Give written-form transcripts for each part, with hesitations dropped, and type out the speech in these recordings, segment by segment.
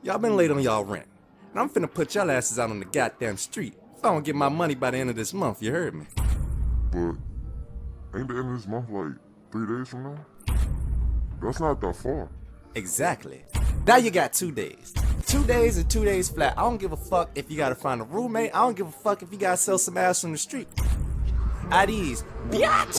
Y'all been late on y'all rent, and I'm finna put y'all asses out on the goddamn street if I don't get my money by the end of this month, you heard me? But ain't the end of this month like 3 days from now? That's not that far. Exactly. Now you got 2 days. 2 days and 2 days flat. I don't give a fuck if you gotta find a roommate. I don't give a fuck if you gotta sell some ass on the street. At ease. Beatz!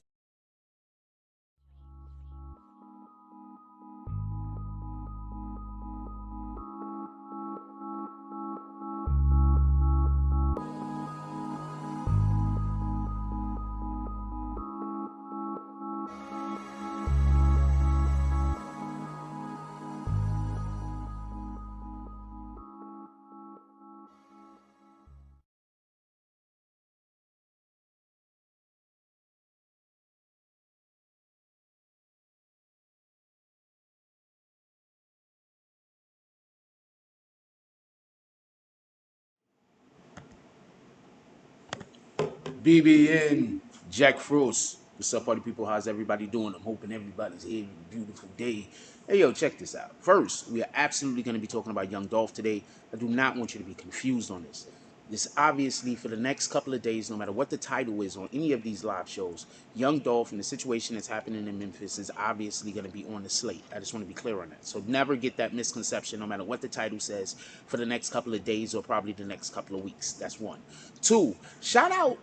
BBN, Jack Frost. What's up, party people? How's everybody doing? I'm hoping everybody's having a beautiful day. Hey, yo, check this out. First, we are absolutely going to be talking about young Dolph today. I do not want you to be confused on this. This obviously, for the next couple of days, no matter what the title is on any of these live shows, young Dolph and the situation that's happening in Memphis is obviously going to be on the slate. I just want to be clear on that. So never get that misconception, no matter what the title says, for the next couple of days or probably the next couple of weeks. That's one. Two, shout out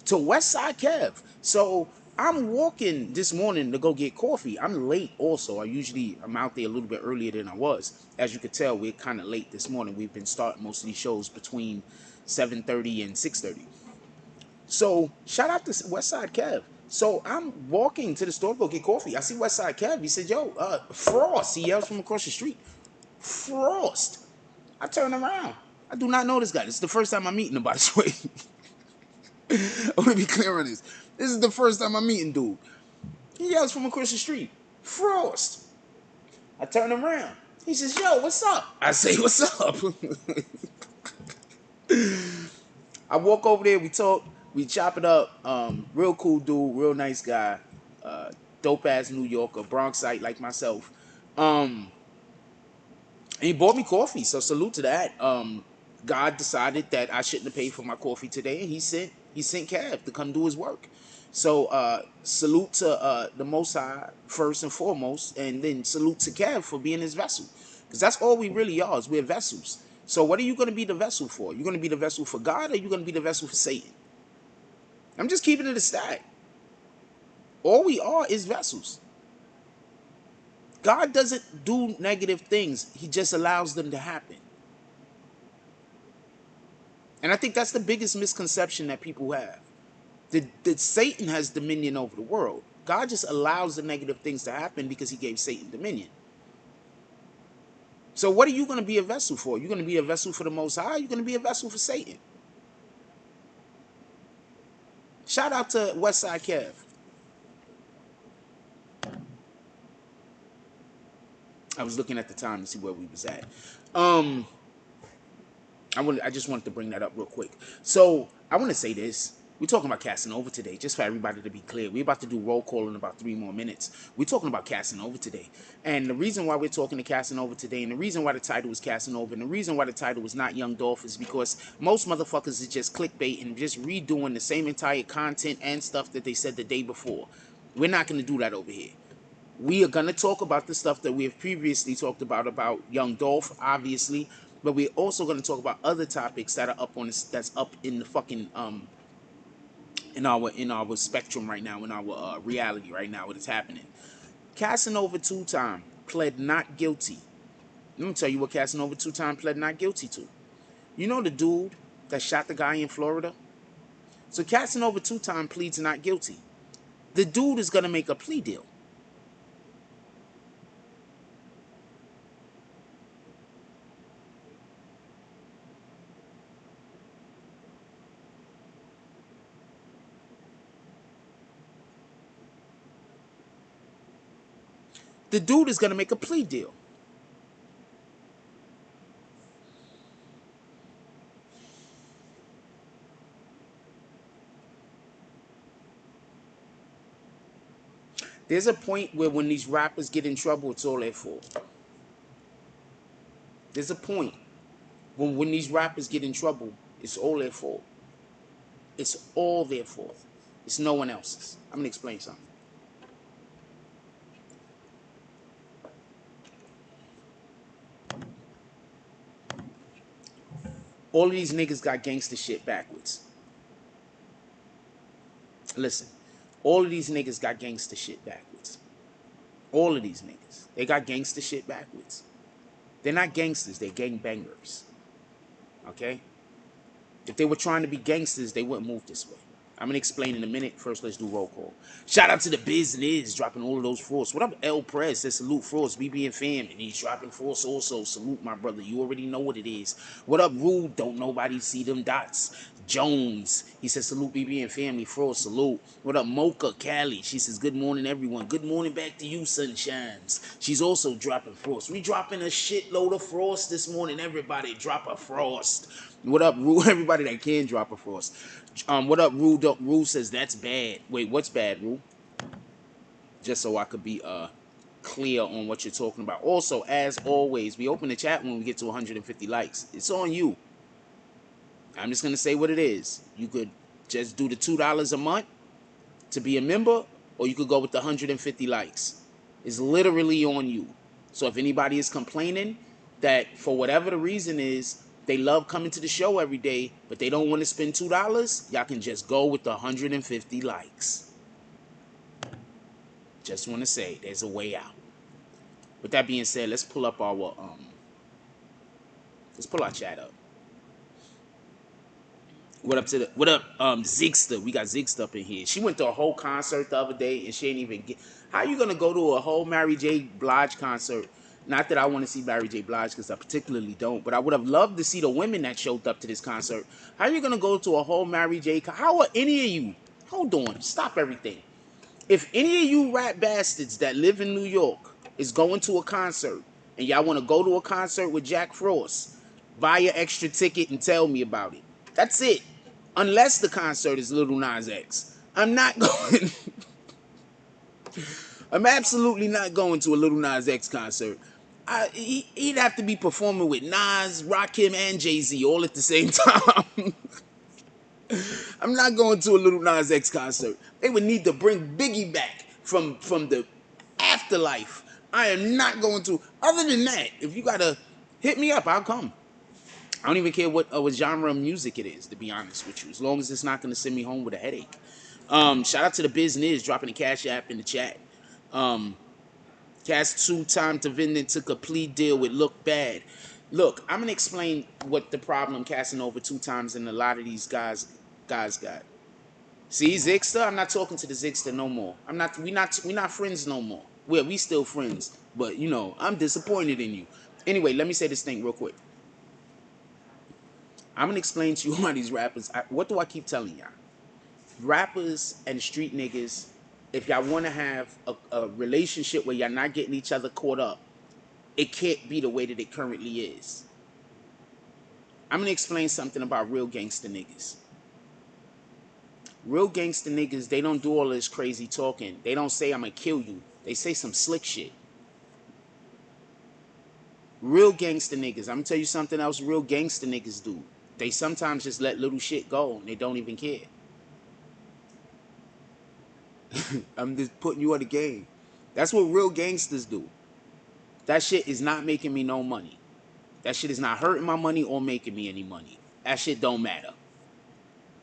to Westside Kev. So I'm walking this morning to go get coffee. I'm late also. I'm out there a little bit earlier than I was. As you could tell, we're kind of late this morning. We've been starting most of these shows between 7:30 and 6:30. So shout out to Westside Kev. So I'm walking to the store to go get coffee. I see Westside Kev. He said, yo, Frost. He yells from across the street. Frost. I turn around. I do not know this guy. This is the first time I'm meeting him, by the way. I want to be clear on this. This is the first time I'm meeting dude. He yells from across the street, Frost. I turn around. He says, yo, what's up? I say, what's up? I walk over there. We talk. We chop it up. Real cool dude. Real nice guy. Dope-ass New Yorker. Bronxite like myself. And he bought me coffee. So salute to that. God decided that I shouldn't have paid for my coffee today. And he sent Cav to come do his work. So salute to the Most High first and foremost, and then salute to Cav for being his vessel, because that's all we really are. Is we're vessels. So what are you going to be the vessel for? You're going to be the vessel for God, or are you going to be the vessel for Satan? I'm just keeping it a stack. All we are is vessels. God doesn't do negative things. He just allows them to happen. And I think that's the biggest misconception that people have. That Satan has dominion over the world. God just allows the negative things to happen because he gave Satan dominion. So what are you going to be a vessel for? You're going to be a vessel for the Most High? You're going to be a vessel for Satan? Shout out to Westside Kev. I was looking at the time to see where we was at. I just wanted to bring that up real quick. So I want to say this. We're talking about Casanova today, just for everybody to be clear. We're about to do roll call in about 3 more minutes. We're talking about Casanova today. And the reason why we're talking to Casanova today, and the reason why the title is Casanova, and the reason why the title is not Young Dolph, is because most motherfuckers is just clickbait and just redoing the same entire content and stuff that they said the day before. We're not going to do that over here. We are going to talk about the stuff that we have previously talked about Young Dolph, obviously. But we're also going to talk about other topics that are up on this, that's up in the fucking in our spectrum right now, in our reality right now, what is happening. Casanova two-time pled not guilty. Let me tell you what Casanova two-time pled not guilty to. You know the dude that shot the guy in Florida? So Casanova two-time pleads not guilty. The dude is gonna make a plea deal. The dude is gonna make a plea deal. There's a point where when these rappers get in trouble, it's all their fault. There's a point when these rappers get in trouble, it's all their fault. It's all their fault. It's no one else's. I'm gonna explain something. All of these niggas got gangster shit backwards. Listen, all of these niggas got gangster shit backwards. All of these niggas. They got gangster shit backwards. They're not gangsters, they're gangbangers. Okay? If they were trying to be gangsters, they wouldn't move this way. I'm gonna explain in a minute. First, let's do roll call. Shout out to the business dropping all of those force. What up, El Prez? Says salute force, BB and fam, and he's dropping force also. Salute my brother. You already know what it is. What up, Rude? Don't nobody see them dots. Jones, he says salute BB and family. Force salute. What up, Mocha Cali? She says good morning everyone. Good morning back to you, sunshines. She's also dropping frost. We dropping a shitload of frost this morning. Everybody drop a frost. What up, Rue? Everybody that can drop a frost. What up, Rue? Rue says that's bad. Wait, what's bad, Rue? Just so I could be clear on what you're talking about. Also, as always, we open the chat when we get to 150 likes. It's on you. I'm just gonna say what it is. You could just do the $2 a month to be a member, or you could go with the 150 likes. It's literally on you. So if anybody is complaining that for whatever the reason is, they love coming to the show every day, but they don't want to spend $2, y'all can just go with the 150 likes. Just want to say there's a way out. With that being said, let's pull up our chat up. What up Zigster? We got Zigster up in here. She went to a whole concert the other day and she ain't even get. How you gonna go to a whole Mary J. Blige concert? Not that I want to see Mary J. Blige because I particularly don't, but I would have loved to see the women that showed up to this concert. How are you gonna go to a whole Mary J. How are any of you? Hold on, stop everything. If any of you rat bastards that live in New York is going to a concert and y'all want to go to a concert with Jack Frost, buy your extra ticket and tell me about it. That's it. Unless the concert is Lil Nas X. I'm not going. I'm absolutely not going to a Lil Nas X concert. He'd have to be performing with Nas, Rakim, and Jay-Z all at the same time. I'm not going to a Lil Nas X concert. They would need to bring Biggie back from the afterlife. I am not going to. Other than that, if you gotta hit me up, I'll come. I don't even care what genre of music it is, to be honest with you, as long as it's not going to send me home with a headache. Shout out to the business dropping the Cash App in the chat. Cass 2-time to Vinden took a plea deal with Look Bad. Look, I'm gonna explain what the problem Casanova 2 times and a lot of these guys got. See, Zigster, I'm not talking to the Zigster no more. We not friends no more. We still friends, but you know, I'm disappointed in you. Anyway, let me say this thing real quick. I'm gonna explain to you why these rappers. What do I keep telling y'all? Rappers and street niggas, if y'all want to have a relationship where y'all not getting each other caught up, it can't be the way that it currently is. I'm gonna explain something about real gangster niggas. Real gangster niggas, they don't do all this crazy talking. They don't say I'm gonna kill you. They say some slick shit. Real gangster niggas, I'm gonna tell you something else real gangster niggas do. They sometimes just let little shit go and they don't even care. I'm just putting you on the game. That's what real gangsters do. That shit is not making me no money. That shit is not hurting my money or making me any money. That shit don't matter.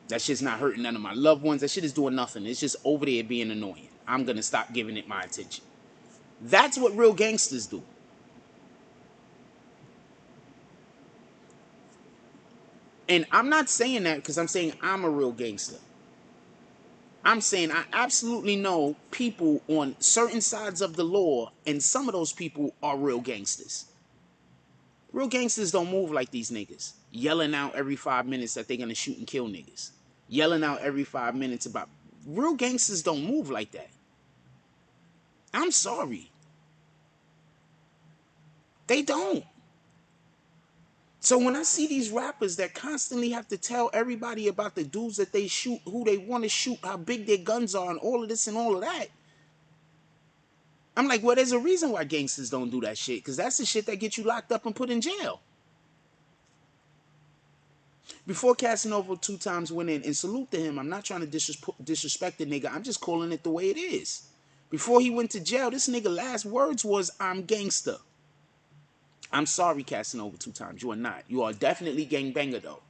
That shit's not hurting none of my loved ones. That shit is doing nothing. It's just over there being annoying. I'm gonna stop giving it my attention. That's what real gangsters do. And I'm not saying that because I'm saying I'm a real gangster. I'm saying I absolutely know people on certain sides of the law, and some of those people are real gangsters. Real gangsters don't move like these niggas, yelling out every 5 minutes that they're gonna shoot and kill niggas. Yelling out every 5 minutes about... Real gangsters don't move like that. I'm sorry. They don't. So when I see these rappers that constantly have to tell everybody about the dudes that they shoot, who they want to shoot, how big their guns are, and all of this and all of that, I'm like, well, there's a reason why gangsters don't do that shit, because that's the shit that gets you locked up and put in jail. Before Casanova 2 times went in, and salute to him, I'm not trying to disrespect the nigga, I'm just calling it the way it is. Before he went to jail, this nigga last words was, I'm gangster. I'm sorry, Casanova 2 times, you are not. You are definitely gangbanger though.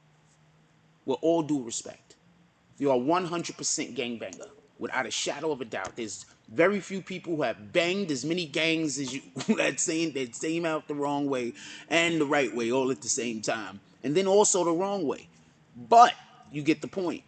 With all due respect. You are 100% gangbanger. Without a shadow of a doubt. There's very few people who have banged as many gangs as you that same out the wrong way and the right way all at the same time. And then also the wrong way. But you get the point.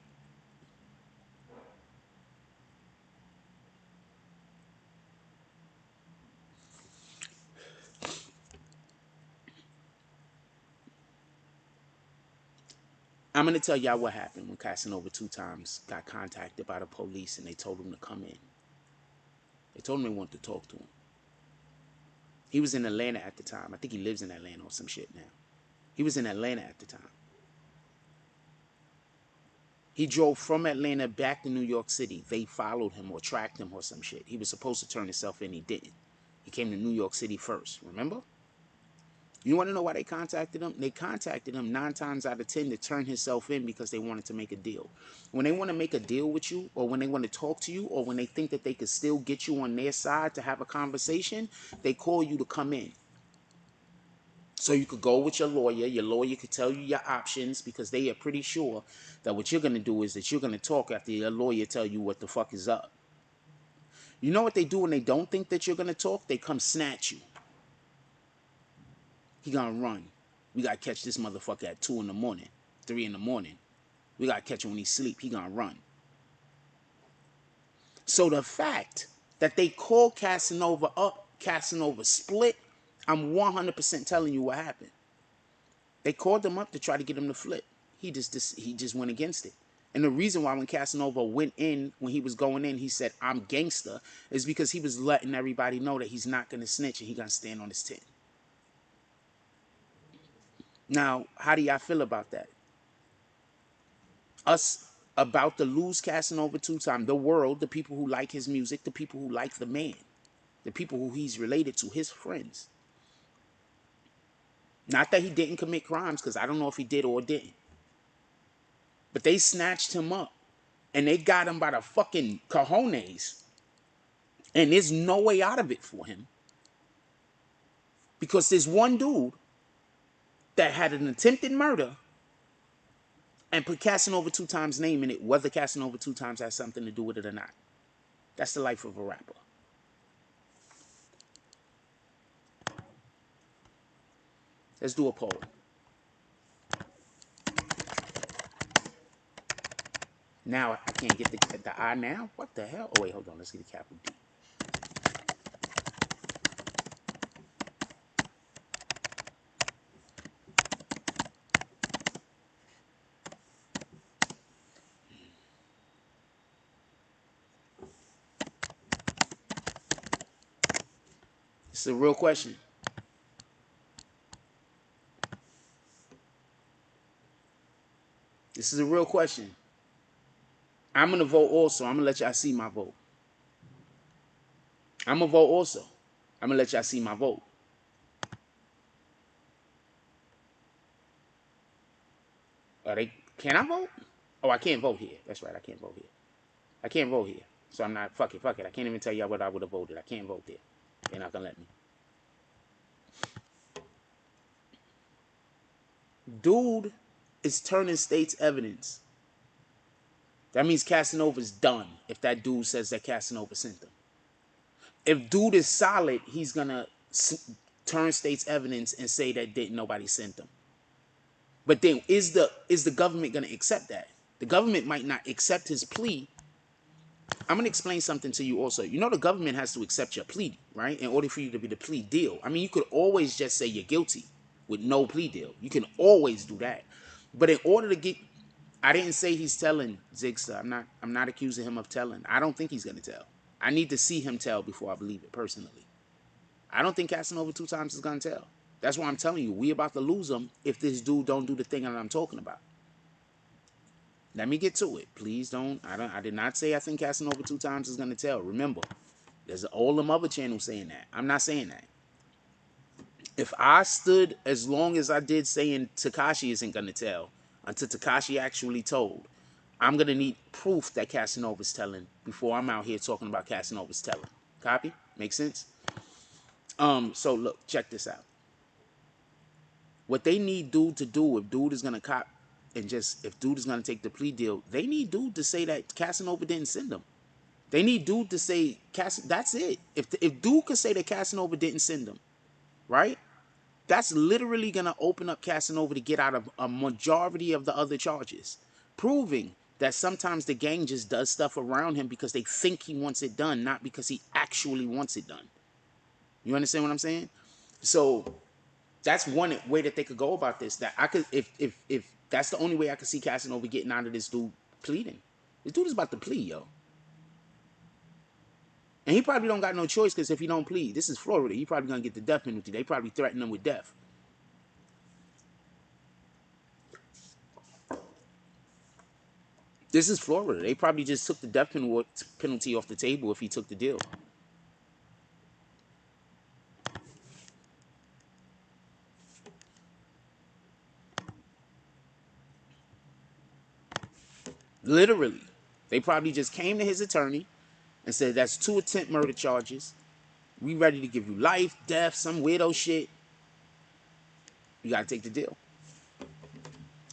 I'm going to tell y'all what happened when Casanova 2 times got contacted by the police and they told him to come in. They told him they wanted to talk to him. He was in Atlanta at the time. I think he lives in Atlanta or some shit now. He was in Atlanta at the time. He drove from Atlanta back to New York City. They followed him or tracked him or some shit. He was supposed to turn himself in. He didn't. He came to New York City first. Remember? You want to know why they contacted him? They contacted him 9 times out of 10 to turn himself in because they wanted to make a deal. When they want to make a deal with you, or when they want to talk to you, or when they think that they could still get you on their side to have a conversation, they call you to come in. So you could go with your lawyer could tell you your options because they are pretty sure that what you're going to do is that you're going to talk after your lawyer tell you what the fuck is up. You know what they do when they don't think that you're going to talk? They come snatch you. He gonna run. We gotta catch this motherfucker at 2 in the morning, 3 in the morning. We gotta catch him when he sleep. He gonna run. So the fact that they called Casanova up, Casanova split, I'm 100% telling you what happened. They called him up to try to get him to flip. He just went against it. And the reason why when Casanova went in, when he was going in, he said, I'm gangster, is because he was letting everybody know that he's not gonna snitch and he gonna stand on his 10. Now, how do y'all feel about that? Us about to lose Casanova 2 times. The world, the people who like his music, the people who like the man, the people who he's related to, his friends. Not that he didn't commit crimes, because I don't know if he did or didn't. But they snatched him up and they got him by the fucking cojones. And there's no way out of it for him. Because there's one dude that had an attempted murder and put Casanova 2 times name in it, whether Casanova 2 times has something to do with it or not. That's the life of a rapper. Let's do a poll. Now I can't get the I now? What the hell? Oh wait, hold on. Let's get a capital D. It's a real question. This is a real question. I'm going to vote also. I'm going to let y'all see my vote. I'm going to vote also. I'm going to let y'all see my vote. Can I vote? Oh, I can't vote here. That's right. I can't vote here. I can't vote here. So I'm not, fuck it. I can't even tell y'all what I would have voted. I can't vote there. They're not going to let me. Dude is turning state's evidence. That means Casanova's done if that dude says that Casanova sent him. If dude is solid, he's gonna turn state's evidence and say that didn't nobody sent him. But then is the government gonna accept that? The government might not accept his plea. I'm gonna explain something to you also. You know the government has to accept your plea, right? In order for you to be the plea deal. I mean, you could always just say you're guilty with no plea deal. You can always do that. But in order to get, I didn't say he's telling Zigzag. I'm not accusing him of telling. I don't think he's gonna tell. I need to see him tell before I believe it personally. I don't think Casanova 2 times is gonna tell. That's why I'm telling you, we about to lose him if this dude don't do the thing that I'm talking about. Let me get to it. Please don't. I did not say I think Casanova 2 times is gonna tell. Remember, there's all them other channels saying that. I'm not saying that. If I stood as long as I did saying Tekashi isn't gonna tell until Tekashi actually told, I'm gonna need proof that Casanova's telling before I'm out here talking about Casanova's telling. Copy? Make sense? So look, check this out. What they need dude to do, if dude is gonna cop and just if dude is gonna take the plea deal, they need dude to say that Casanova didn't send them. They need dude to say that's it. If dude could say that Casanova didn't send them, right? That's literally gonna open up Casanova to get out of a majority of the other charges, proving that sometimes the gang just does stuff around him because they think he wants it done, not because he actually wants it done. You understand what I'm saying? So that's one way that they could go about this. That I could, if that's the only way I could see Casanova getting out of this dude pleading. This dude is about to plead, yo. And he probably don't got no choice because if he don't plead, this is Florida. He probably gonna get the death penalty. They probably threaten him with death. This is Florida. They probably just took the death penalty off the table if he took the deal. Literally. They probably just came to his attorney and said, that's 2 attempt murder charges. We ready to give you life, death, some weirdo shit. You got to take the deal.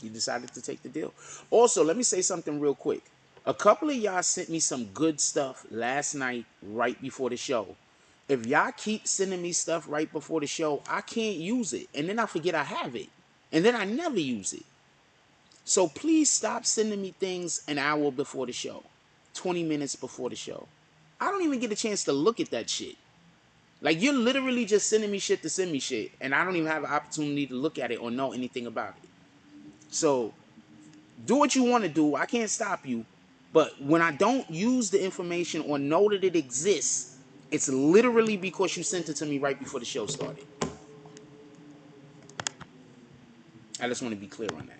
He decided to take the deal. Also, let me say something real quick. A couple of y'all sent me some good stuff last night right before the show. If y'all keep sending me stuff right before the show, I can't use it. And then I forget I have it. And then I never use it. So please stop sending me things an hour before the show. 20 minutes before the show. I don't even get a chance to look at that shit. Like, you're literally just sending me shit to send me shit. And I don't even have an opportunity to look at it or know anything about it. So, do what you want to do. I can't stop you. But when I don't use the information or know that it exists, it's literally because you sent it to me right before the show started. I just want to be clear on that.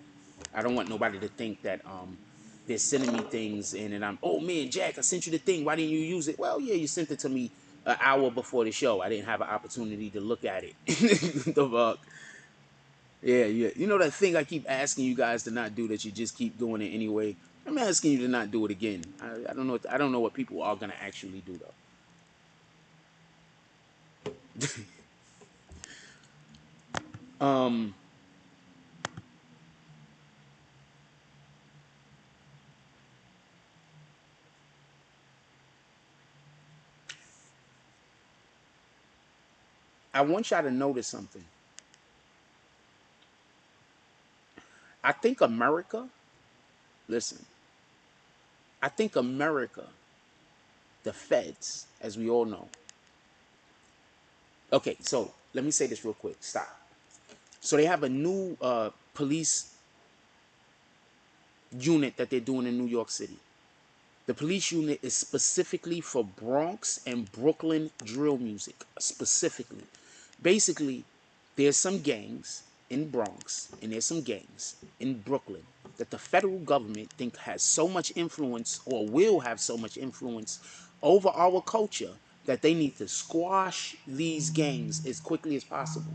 I don't want nobody to think that they're sending me things and I'm, oh man, Jack, I sent you the thing. Why didn't you use it? Well, yeah, you sent it to me an hour before the show. I didn't have an opportunity to look at it. The fuck? Yeah. You know that thing I keep asking you guys to not do that you just keep doing it anyway? I'm asking you to not do it again. I don't know. I don't know what people are gonna actually do though. I want y'all to notice something. I think America, listen, I think America, the feds, as we all know. Okay, so let me say this real quick. Stop. So they have a new police unit that they're doing in New York City. The police unit is specifically for Bronx and Brooklyn drill music, specifically. Basically, there's some gangs in Bronx and there's some gangs in Brooklyn that the federal government think has so much influence or will have so much influence over our culture that they need to squash these gangs as quickly as possible.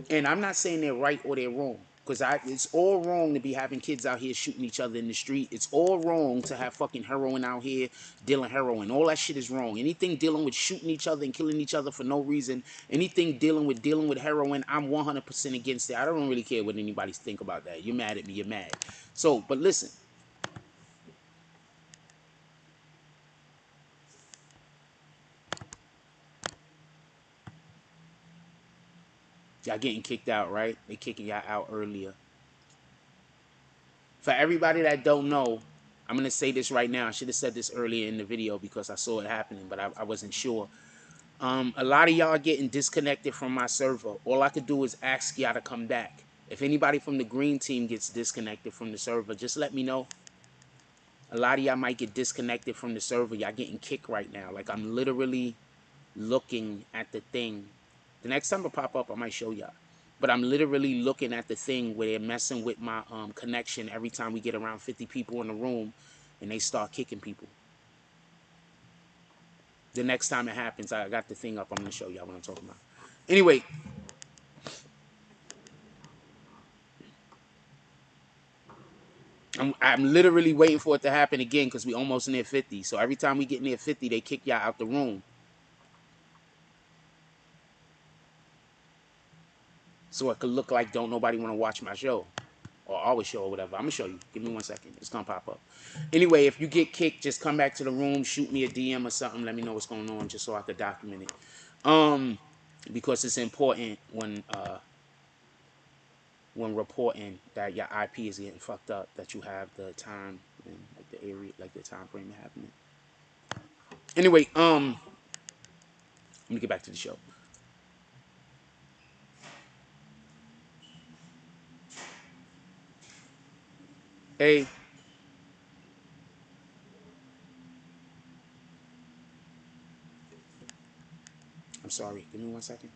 And I'm not saying they're right or they're wrong. Because it's all wrong to be having kids out here shooting each other in the street. It's all wrong to have fucking heroin out here, dealing heroin. All that shit is wrong. Anything dealing with shooting each other and killing each other for no reason, anything dealing with heroin, I'm 100% against it. I don't really care what anybody think about that. You're mad at me, you're mad. So, but listen. Y'all getting kicked out, right? They kicking y'all out earlier. For everybody that don't know, I'm going to say this right now. I should have said this earlier in the video because I saw it happening, but I wasn't sure. A lot of y'all getting disconnected from my server. All I could do is ask y'all to come back. If anybody from the green team gets disconnected from the server, just let me know. A lot of y'all might get disconnected from the server. Y'all getting kicked right now. Like, I'm literally looking at the thing. The next time it pop up, I might show y'all. But I'm literally looking at the thing where they're messing with my connection every time we get around 50 people in the room and they start kicking people. The next time it happens, I got the thing up. I'm going to show y'all what I'm talking about. Anyway. I'm literally waiting for it to happen again because we almost near 50. So every time we get near 50, they kick y'all out the room. So it could look like don't nobody want to watch my show. Or our show or whatever. I'm going to show you. Give me 1 second. It's going to pop up. Anyway, if you get kicked, just come back to the room. Shoot me a DM or something. Let me know what's going on just so I could document it. Because it's important when reporting that your IP is getting fucked up, that you have the time and like the area, like the time frame happening. Anyway, let me get back to the show. Hey. I'm sorry. Give me 1 second.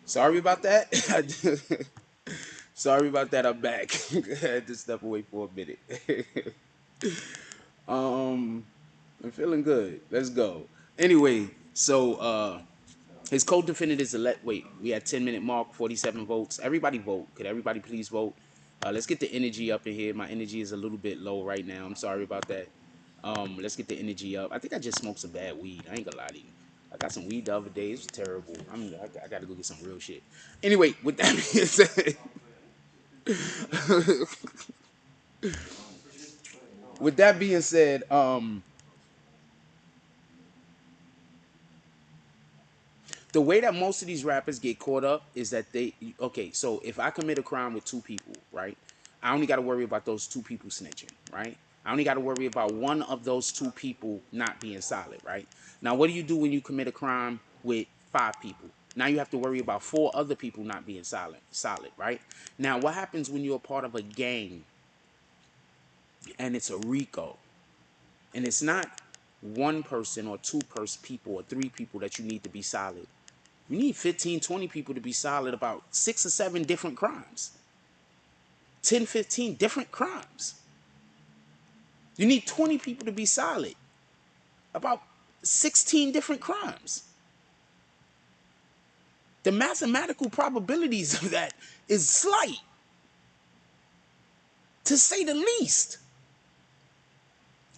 Sorry about that. Sorry about that. I'm back. I had to step away for a minute. I'm feeling good. Let's go. Anyway, so His co-defendant is wait, we had 10-minute mark, 47 votes. Everybody vote. Could everybody please vote? Let's get the energy up in here. My energy is a little bit low right now. I'm sorry about that. Let's get the energy up. I think I just smoked some bad weed. I ain't gonna lie to you. I got some weed the other day. It was terrible. I gotta go get some real shit. Anyway, with that being said, with that being said, the way that most of these rappers get caught up is that okay, so if I commit a crime with two people, right? I only got to worry about those two people snitching, right? I only got to worry about one of those two people not being solid, right? Now, what do you do when you commit a crime with 5 people? Now you have to worry about 4 other people not being solid, right? Now, what happens when you're a part of a gang and it's a RICO and it's not one person or people or 3 people that you need to be solid? You need 15, 20 people to be solid about 6 or 7 different crimes. 10, 15 different crimes. You need 20 people to be solid about 16 different crimes. The mathematical probabilities of that is slight, to say the least.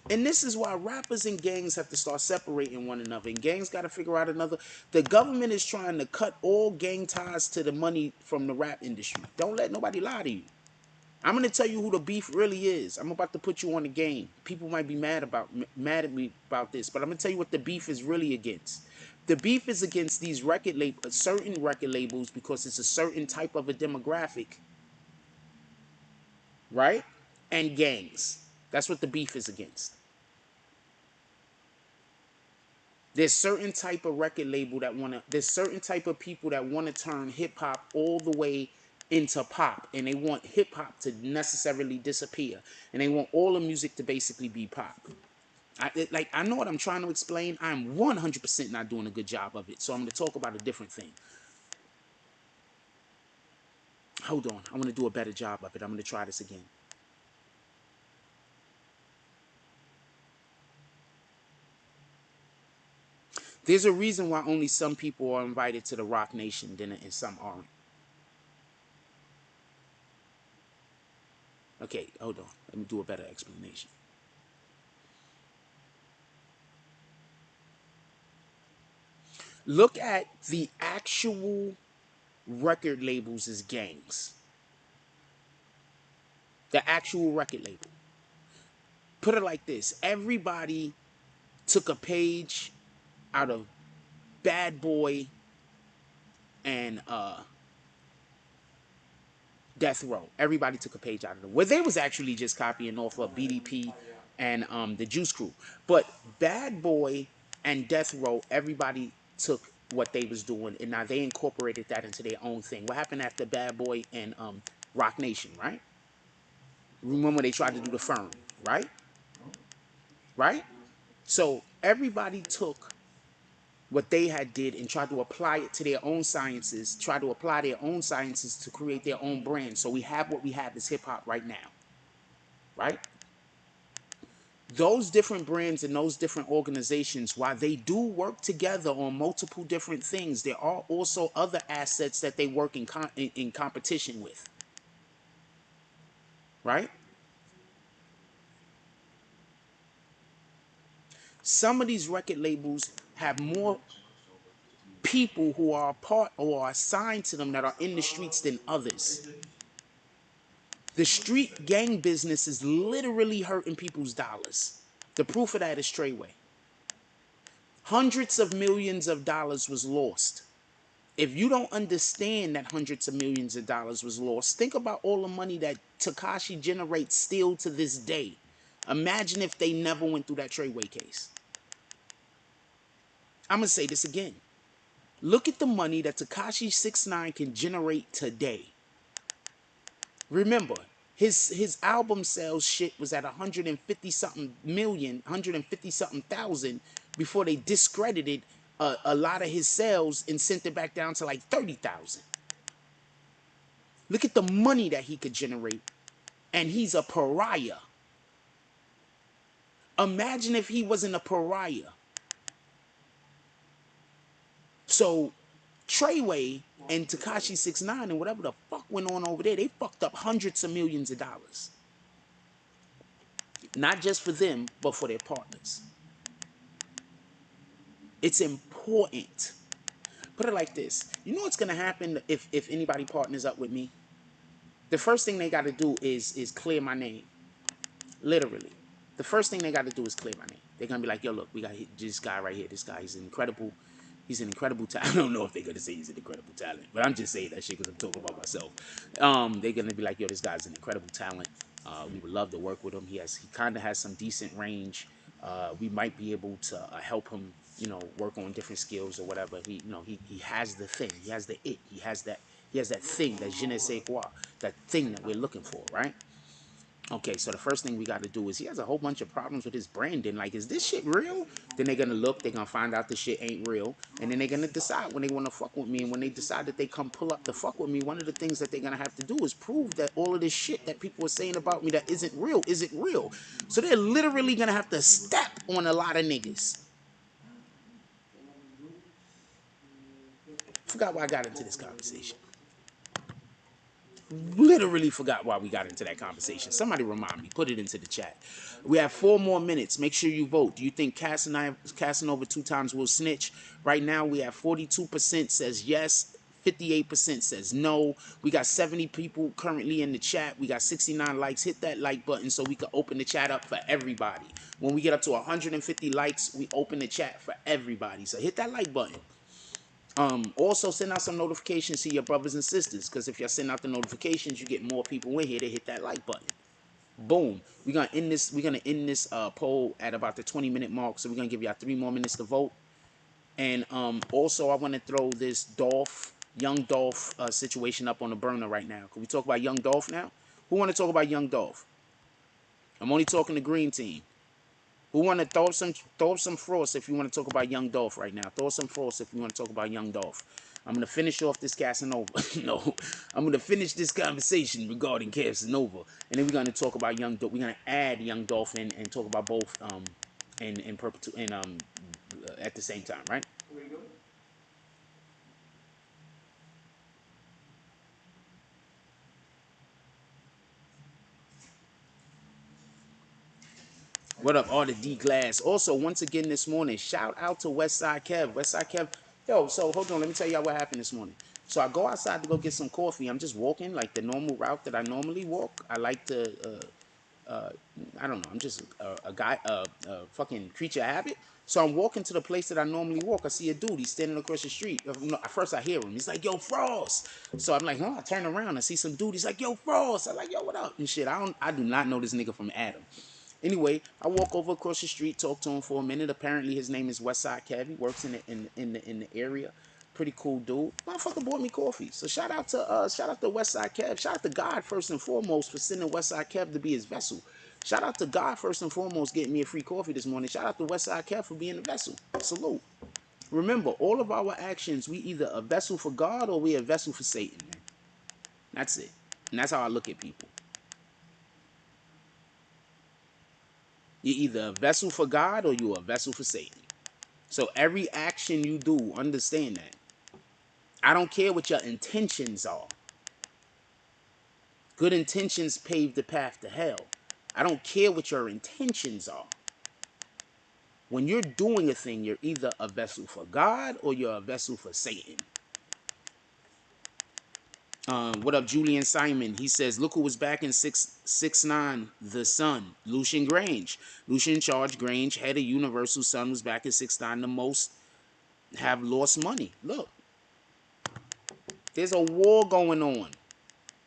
And this is why rappers and gangs have to start separating one another. And gangs got to figure out another. The government is trying to cut all gang ties to the money from the rap industry. Don't let nobody lie to you. I'm going to tell you who the beef really is. I'm about to put you on the game. People might be mad at me about this, but I'm going to tell you what the beef is really against. The beef is against these certain record labels because it's a certain type of a demographic, right? And gangs. That's what the beef is against. There's certain type of record label there's certain type of people that want to turn hip hop all the way into pop, and they want hip hop to necessarily disappear, and they want all the music to basically be pop. I know what I'm trying to explain. I'm 100% not doing a good job of it, so I'm going to talk about a different thing. Hold on, I want to do a better job of it. I'm going to try this again. There's a reason why only some people are invited to the Rock Nation dinner and some aren't. Okay, hold on. Let me do a better explanation. Look at the actual record labels as gangs. The actual record label. Put it like this. Everybody took a page out of Bad Boy and Death Row. Everybody took a page out of them. Where they was actually just copying off of BDP and the Juice Crew. But Bad Boy and Death Row, everybody took what they was doing, and now they incorporated that into their own thing. What happened after Bad Boy and Rock Nation, right? Remember they tried to do the Firm, right? Right? So everybody took what they had did and tried to apply it to their own sciences, try to apply their own sciences to create their own brand. So we have what we have as hip hop right now, right? Those different brands and those different organizations, while they do work together on multiple different things, there are also other assets that they work in competition with, right? Some of these record labels have more people who are a part or are assigned to them that are in the streets than others. The street gang business is literally hurting people's dollars. The proof of that is Treyway. Hundreds of millions of dollars was lost. If you don't understand that hundreds of millions of dollars was lost, think about all the money that Tekashi generates still to this day. Imagine if they never went through that Treyway case. I'm going to say this again. Look at the money that Tekashi 6ix9ine can generate today. Remember, his album sales shit was at 150 something million, 150 something thousand before they discredited a lot of his sales and sent it back down to like 30,000. Look at the money that he could generate, and he's a pariah. Imagine if he wasn't a pariah. So Treyway and Tekashi 6ix9ine and whatever the fuck went on over there, they fucked up hundreds of millions of dollars. Not just for them, but for their partners. It's important. Put it like this. You know what's gonna happen if anybody partners up with me? The first thing they gotta do is clear my name. Literally. The first thing they gotta do is clear my name. They're gonna be like, yo, look, we got this guy right here. This guy, he's an incredible talent. I don't know if they're gonna say he's an incredible talent, but I'm just saying that shit because I'm talking about myself. They're gonna be like, yo, this guy's an incredible talent. We would love to work with him. He kind of has some decent range. We might be able to help him, work on different skills or whatever. He has the thing. He has the it. He has that thing, that je ne sais quoi, that thing that we're looking for, right? Okay, so the first thing we got to do is he has a whole bunch of problems with his branding. Like, is this shit real? Then they're going to look. They're going to find out the shit ain't real. And then they're going to decide when they want to fuck with me. And when they decide that they come pull up to fuck with me, one of the things that they're going to have to do is prove that all of this shit that people are saying about me that isn't real. So they're literally going to have to step on a lot of niggas. Forgot why I got into this conversation. Literally forgot why we got into that conversation. Somebody remind me. Put it into the chat. We have 4 more minutes. Make sure you vote. Do you think Casanova 2 times will snitch? Right now we have 42% says yes. 58% says no. We got 70 people currently in the chat. We got 69 likes. Hit that like button so we can open the chat up for everybody. When we get up to 150 likes, we open the chat for everybody. So hit that like button. Also send out some notifications to your brothers and sisters, because if y'all send out the notifications, you get more people in here to hit that like button. Boom. We're gonna end this poll at about the 20-minute mark, so we're gonna give y'all 3 more minutes to vote. And also I want to throw this young Dolph situation up on the burner right now. Can we talk about young Dolph now? Who want to talk about young Dolph? I'm only talking the green team. Who want to throw some frost if you want to talk about young Dolph right now? Throw some frost if you want to talk about young Dolph. I'm going to finish off this Casanova. No, I'm going to finish this conversation regarding Casanova. And then we're going to talk about young Dolph. We're going to add young Dolph in and talk about both at the same time, right? What up, all the D Glass? Also, once again this morning, shout out to Westside Kev. Westside Kev, yo, so hold on, let me tell y'all what happened this morning. So I go outside to go get some coffee. I'm just walking like the normal route that I normally walk. I like to, I don't know, I'm just a guy, a fucking creature of habit. So I'm walking to the place that I normally walk. I see a dude, he's standing across the street. At first I hear him, he's like, yo, Frost. So I'm like, huh, I turn around, I see some dude, he's like, yo, Frost. I'm like, yo, what up? And shit, I do not know this nigga from Adam. Anyway, I walk over across the street, talk to him for a minute. Apparently, his name is Westside Kev. He works in the area. Pretty cool dude. Motherfucker bought me coffee. So shout out to Westside Kev. Shout out to God first and foremost for sending Westside Kev to be his vessel. Shout out to God first and foremost getting me a free coffee this morning. Shout out to Westside Kev for being a vessel. Salute. Remember, all of our actions, we either a vessel for God or we a vessel for Satan, man. That's it. And that's how I look at people. You're either a vessel for God or you're a vessel for Satan. So every action you do, understand that. I don't care what your intentions are. Good intentions pave the path to hell. I don't care what your intentions are. When you're doing a thing, you're either a vessel for God or you're a vessel for Satan. What up, Julian Simon? He says, look who was back in 6ix9ine, the Sun, Lucian Grange. Lucian Charge Grange, head of Universal Sun, was back in 6ix9ine. The most have lost money. Look, there's a war going on.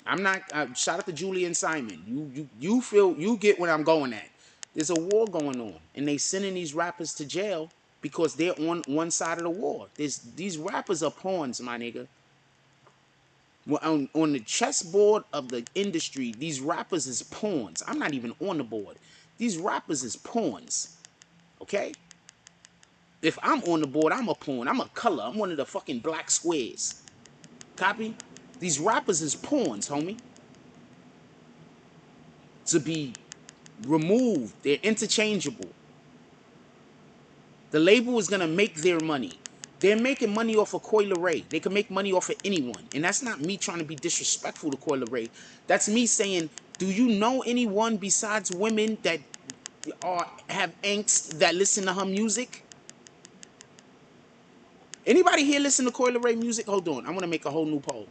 I'm not, shout out to Julian Simon. You feel, you get what I'm going at. There's a war going on, and they sending these rappers to jail because they're on one side of the war. These rappers are pawns, my nigga. On the chessboard of the industry, these rappers is pawns. I'm not even on the board. These rappers is pawns. Okay? If I'm on the board, I'm a pawn. I'm a color. I'm one of the fucking black squares. Copy? These rappers is pawns, homie. To be removed. They're interchangeable. The label is going to make their money. They're making money off of Coil Ray. They can make money off of anyone. And that's not me trying to be disrespectful to Coil Ray. That's me saying, do you know anyone besides women that have angst that listen to her music? Anybody here listen to Coil Ray music? Hold on. I want to make a whole new poll.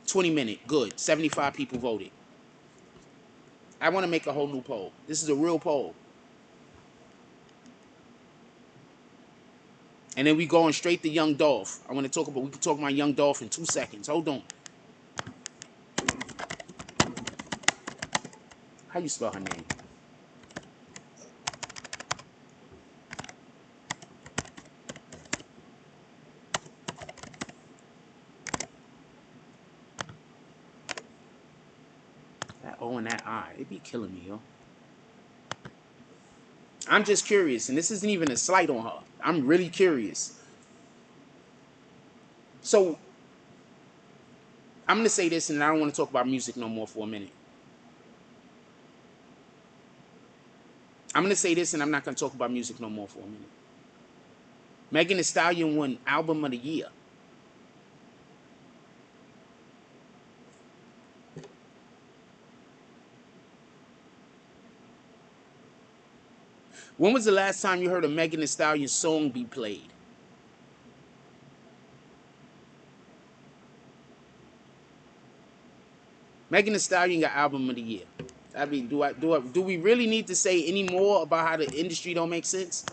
20-minute. Good. 75 people voted. I want to make a whole new poll. This is a real poll. And then we going straight to Young Dolph. I want to talk about, we can talk about Young Dolph in 2 seconds. Hold on. How you spell her name? That O and that I. It be killing me, yo. I'm just curious, and this isn't even a slight on her. I'm really curious. So, I'm going to say this, and I don't want to talk about music no more for a minute. I'm going to say this, and I'm not going to talk about music no more for a minute. Megan Thee Stallion won Album of the Year. When was the last time you heard a Megan Thee Stallion song be played? Megan Thee Stallion got Album of the Year. I mean, do we really need to say any more about how the industry don't make sense?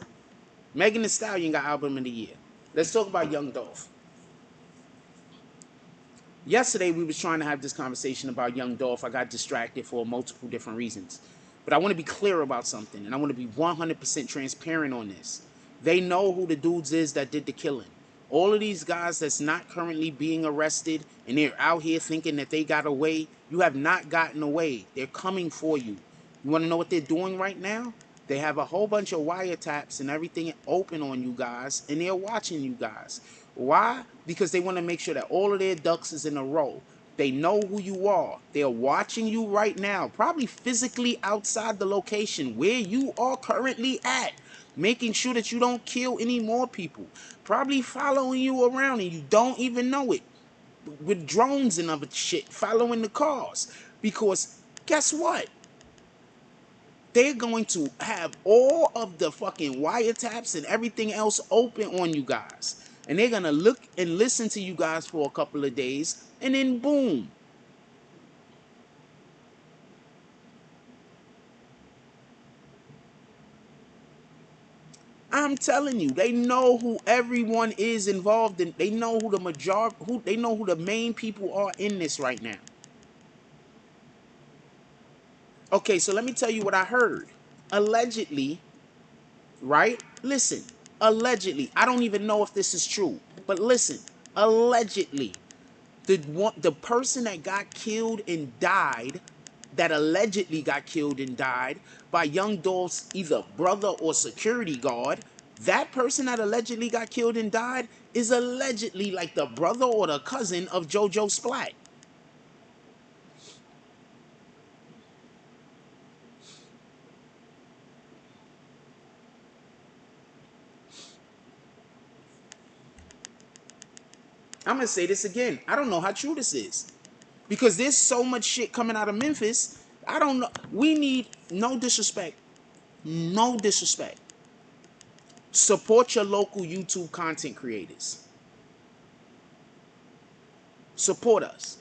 Megan Thee Stallion got Album of the Year. Let's talk about Young Dolph. Yesterday we was trying to have this conversation about Young Dolph. I got distracted for multiple different reasons. But I want to be clear about something, and I want to be 100% transparent on this. They know who the dudes is that did the killing. All of these guys that's not currently being arrested, and they're out here thinking that they got away, you have not gotten away. They're coming for you. You want to know what they're doing right now? They have a whole bunch of wiretaps and everything open on you guys, and they're watching you guys. Why? Because they want to make sure that all of their ducks is in a row. They know who you are. They're watching you right now, probably physically outside the location where you are currently at, making sure that you don't kill any more people, probably following you around and you don't even know it, with drones and other shit, following the cars. Because guess what? They're going to have all of the fucking wiretaps and everything else open on you guys. And they're going to look and listen to you guys for a couple of days. And then boom. I'm telling you, they know who everyone is involved in. They know who they know who the main people are in this right now. Okay, so let me tell you what I heard. Allegedly, right? Listen, allegedly, I don't even know if this is true, but listen, allegedly, the person that got killed and died, that allegedly got killed and died by Young Dolph's either brother or security guard, that person that allegedly got killed and died is allegedly like the brother or the cousin of JoJo Splat. I'm going to say this again. I don't know how true this is. Because there's so much shit coming out of Memphis. I don't know. We need, no disrespect. No disrespect. Support your local YouTube content creators. Support us.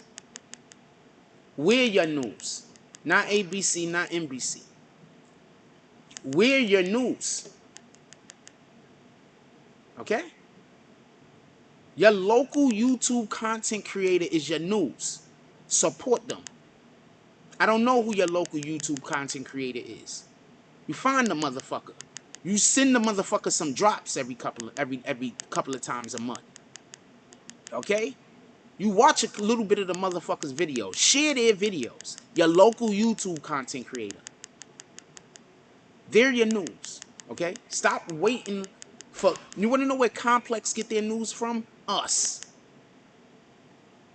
We're your news. Not ABC, not NBC. We're your news. Okay? Your local YouTube content creator is your news. Support them. I don't know who your local YouTube content creator is. You find the motherfucker. You send the motherfucker some drops every couple of times a month. Okay? You watch a little bit of the motherfucker's videos. Share their videos. Your local YouTube content creator. They're your news. Okay? Stop waiting for... You want to know where Complex get their news from? Us.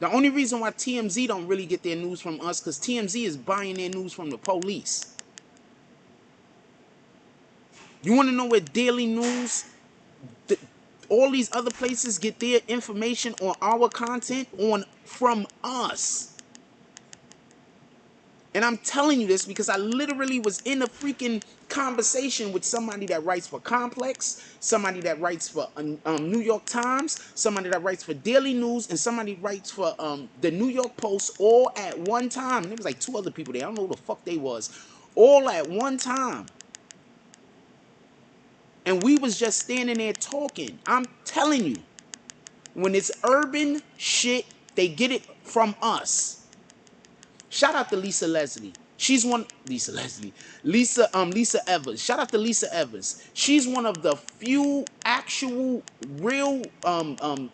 The only reason why TMZ don't really get their news from us, because TMZ is buying their news from the police. You want to know where Daily News, all these other places get their information on our content from us. And I'm telling you this because I literally was in a freaking conversation with somebody that writes for Complex, somebody that writes for New York Times, somebody that writes for Daily News, and somebody writes for the New York Post, all at one time. And there was like 2 other people there. I don't know who the fuck they was. All at one time. And we was just standing there talking. I'm telling you, when it's urban shit, they get it from us. Shout out to Lisa Leslie. She's one Lisa Leslie. Lisa Evers. Shout out to Lisa Evers. She's one of the few actual real I'm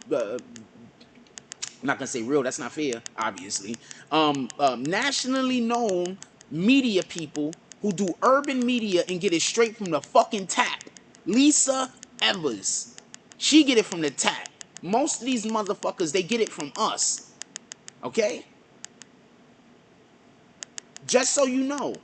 not gonna say real, that's not fair, obviously. Nationally known media people who do urban media and get it straight from the fucking tap. Lisa Evers. She get it from the tap. Most of these motherfuckers, they get it from us. Okay? Just so you know.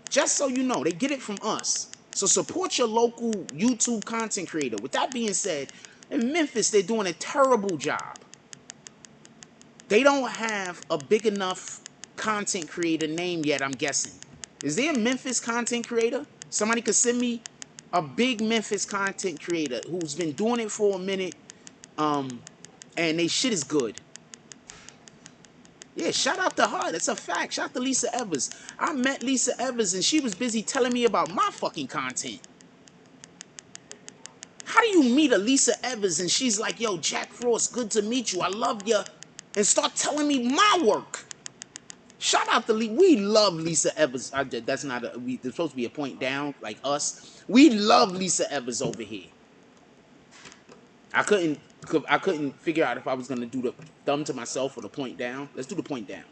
Just so you know, they get it from us. So support your local YouTube content creator. With that being said, in Memphis, they're doing a terrible job. They don't have a big enough content creator name yet, I'm guessing. Is there a Memphis content creator? Somebody could send me a big Memphis content creator who's been doing it for a minute, and they shit is good. Yeah, shout out to her. That's a fact. Shout out to Lisa Evers. I met Lisa Evers and she was busy telling me about my fucking content. How do you meet a Lisa Evers and she's like, yo, Jack Frost, good to meet you. I love you. And start telling me my work. Shout out to Lisa. We love Lisa Evers. That's not a, there's supposed to be a point down, like us. We love Lisa Evers over here. I couldn't figure out if I was gonna do the thumb to myself or the point down. Let's do the point down.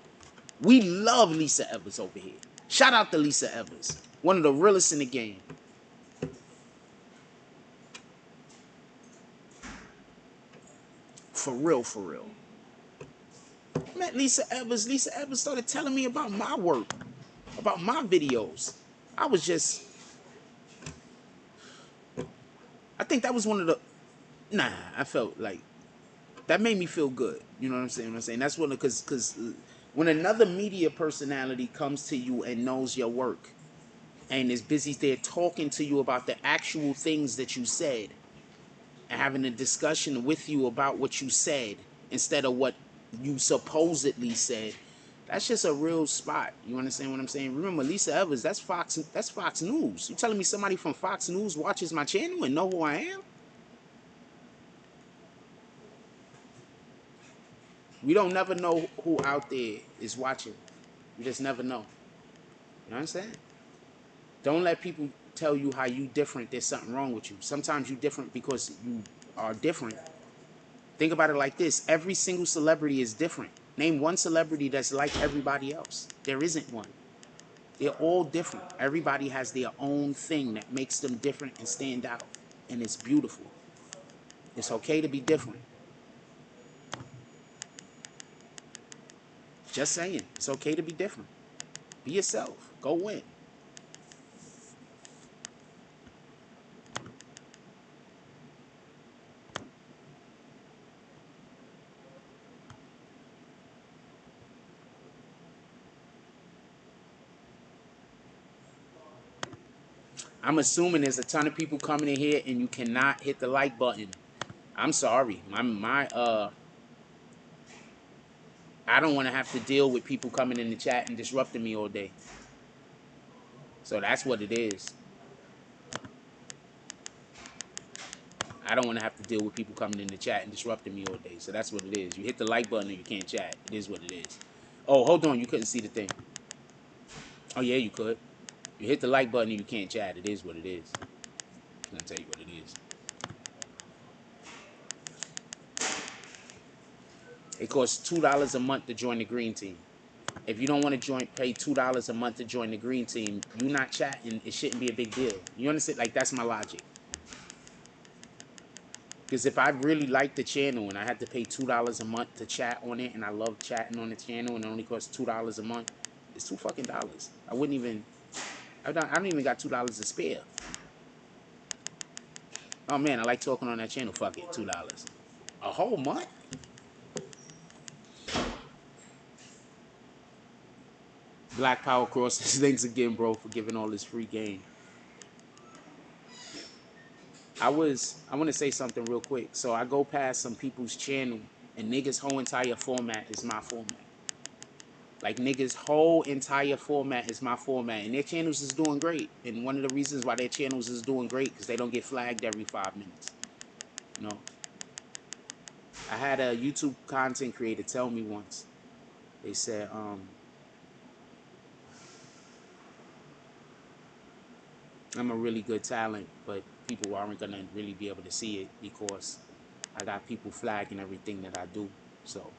We love Lisa Evers over here. Shout out to Lisa Evers. One of the realest in the game. For real, for real. Met Lisa Evers. Lisa Evers started telling me about my work, about my videos. I think that was one of the, I felt like, that made me feel good. You know what I'm saying? That's one of, because when another media personality comes to you and knows your work and is busy there talking to you about the actual things that you said and having a discussion with you about what you said instead of what you supposedly said, that's just a real spot. You understand what I'm saying? Remember, Lisa Evers, that's Fox News. You telling me somebody from Fox News watches my channel and know who I am? We don't never know who out there is watching. You just never know. You understand? Don't let people tell you how you different. There's something wrong with you. Sometimes you different because you are different. Think about it like this. Every single celebrity is different. Name one celebrity that's like everybody else. There isn't one. They're all different. Everybody has their own thing that makes them different and stand out. And it's beautiful. It's okay to be different. Just saying. It's okay to be different. Be yourself. Go win. I'm assuming there's a ton of people coming in here and you cannot hit the like button. I'm sorry. I don't want to have to deal with people coming in the chat and disrupting me all day. So that's what it is. I don't want to have to deal with people coming in the chat and disrupting me all day. So that's what it is. You hit the like button and you can't chat. It is what it is. Oh, hold on. You couldn't see the thing. Oh, yeah, you could. You hit the like button and you can't chat. It is what it is. I'm going to tell you what it is. It costs $2 a month to join the green team. If you don't want to pay $2 a month to join the green team, you not chatting, it shouldn't be a big deal. You understand? Like, that's my logic. Because if I really like the channel and I had to pay $2 a month to chat on it, and I love chatting on the channel, and it only costs $2 a month, it's $2 fucking. I don't even got $2 to spare. Oh man, I like talking on that channel. Fuck it, $2. A whole month? Black Power Crosses. Thanks again, bro, for giving all this free game. I want to say something real quick. So I go past some people's channel, and niggas' whole entire format is my format. Like niggas' whole entire format is my format, and their channels is doing great. And one of the reasons why their channels is doing great because they don't get flagged every 5 minutes. You know, I had a YouTube content creator tell me once. They said, I'm a really good talent, but people aren't gonna really be able to see it because I got people flagging everything that I do. So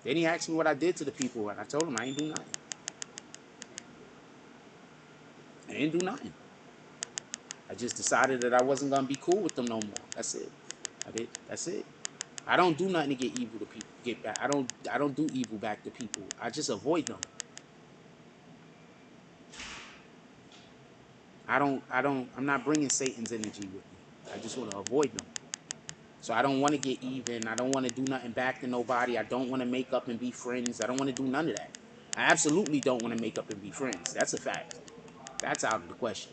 then he asked me what I did to the people, and I told him I ain't do nothing. I didn't do nothing. I just decided that I wasn't gonna be cool with them no more. That's it. That's it. I don't do nothing to get evil to people. Get back. I don't do evil back to people. I just avoid them. I'm not bringing Satan's energy with me. I just want to avoid them. So I don't want to get even. I don't want to do nothing back to nobody. I don't want to make up and be friends. I don't want to do none of that. I absolutely don't want to make up and be friends. That's a fact. That's out of the question.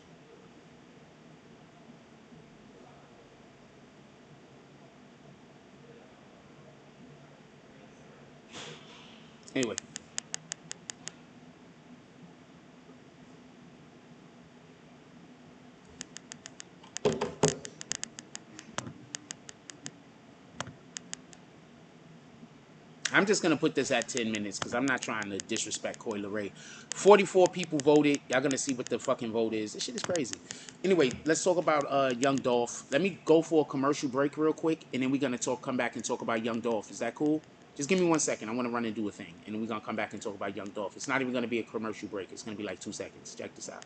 Anyway. I'm just going to put this at 10 minutes because I'm not trying to disrespect Coi Leray. 44 people voted. Y'all going to see what the fucking vote is. This shit is crazy. Anyway, let's talk about Young Dolph. Let me go for a commercial break real quick, and then we're going to come back and talk about Young Dolph. Is that cool? Just give me 1 second. I want to run and do a thing, and then we're going to come back and talk about Young Dolph. It's not even going to be a commercial break. It's going to be like 2 seconds. Check this out.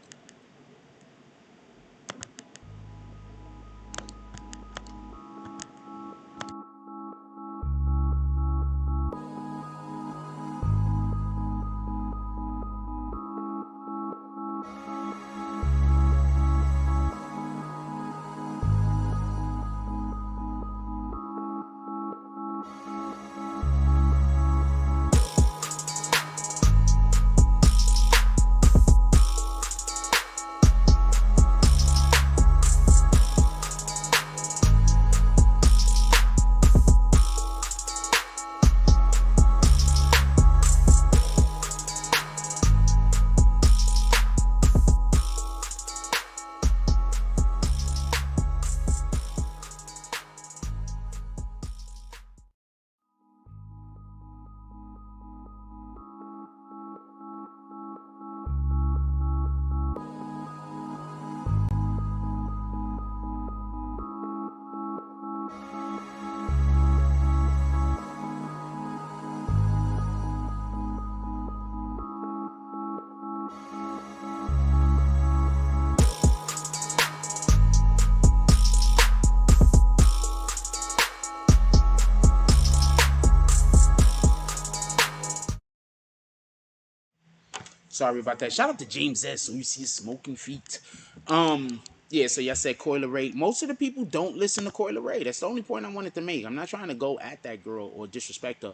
Sorry about that. Shout out to James S. So you see his smoking feet. Yeah, so y'all said Coi Leray. Most of the people don't listen to Coi Leray. That's the only point I wanted to make. I'm not trying to go at that girl or disrespect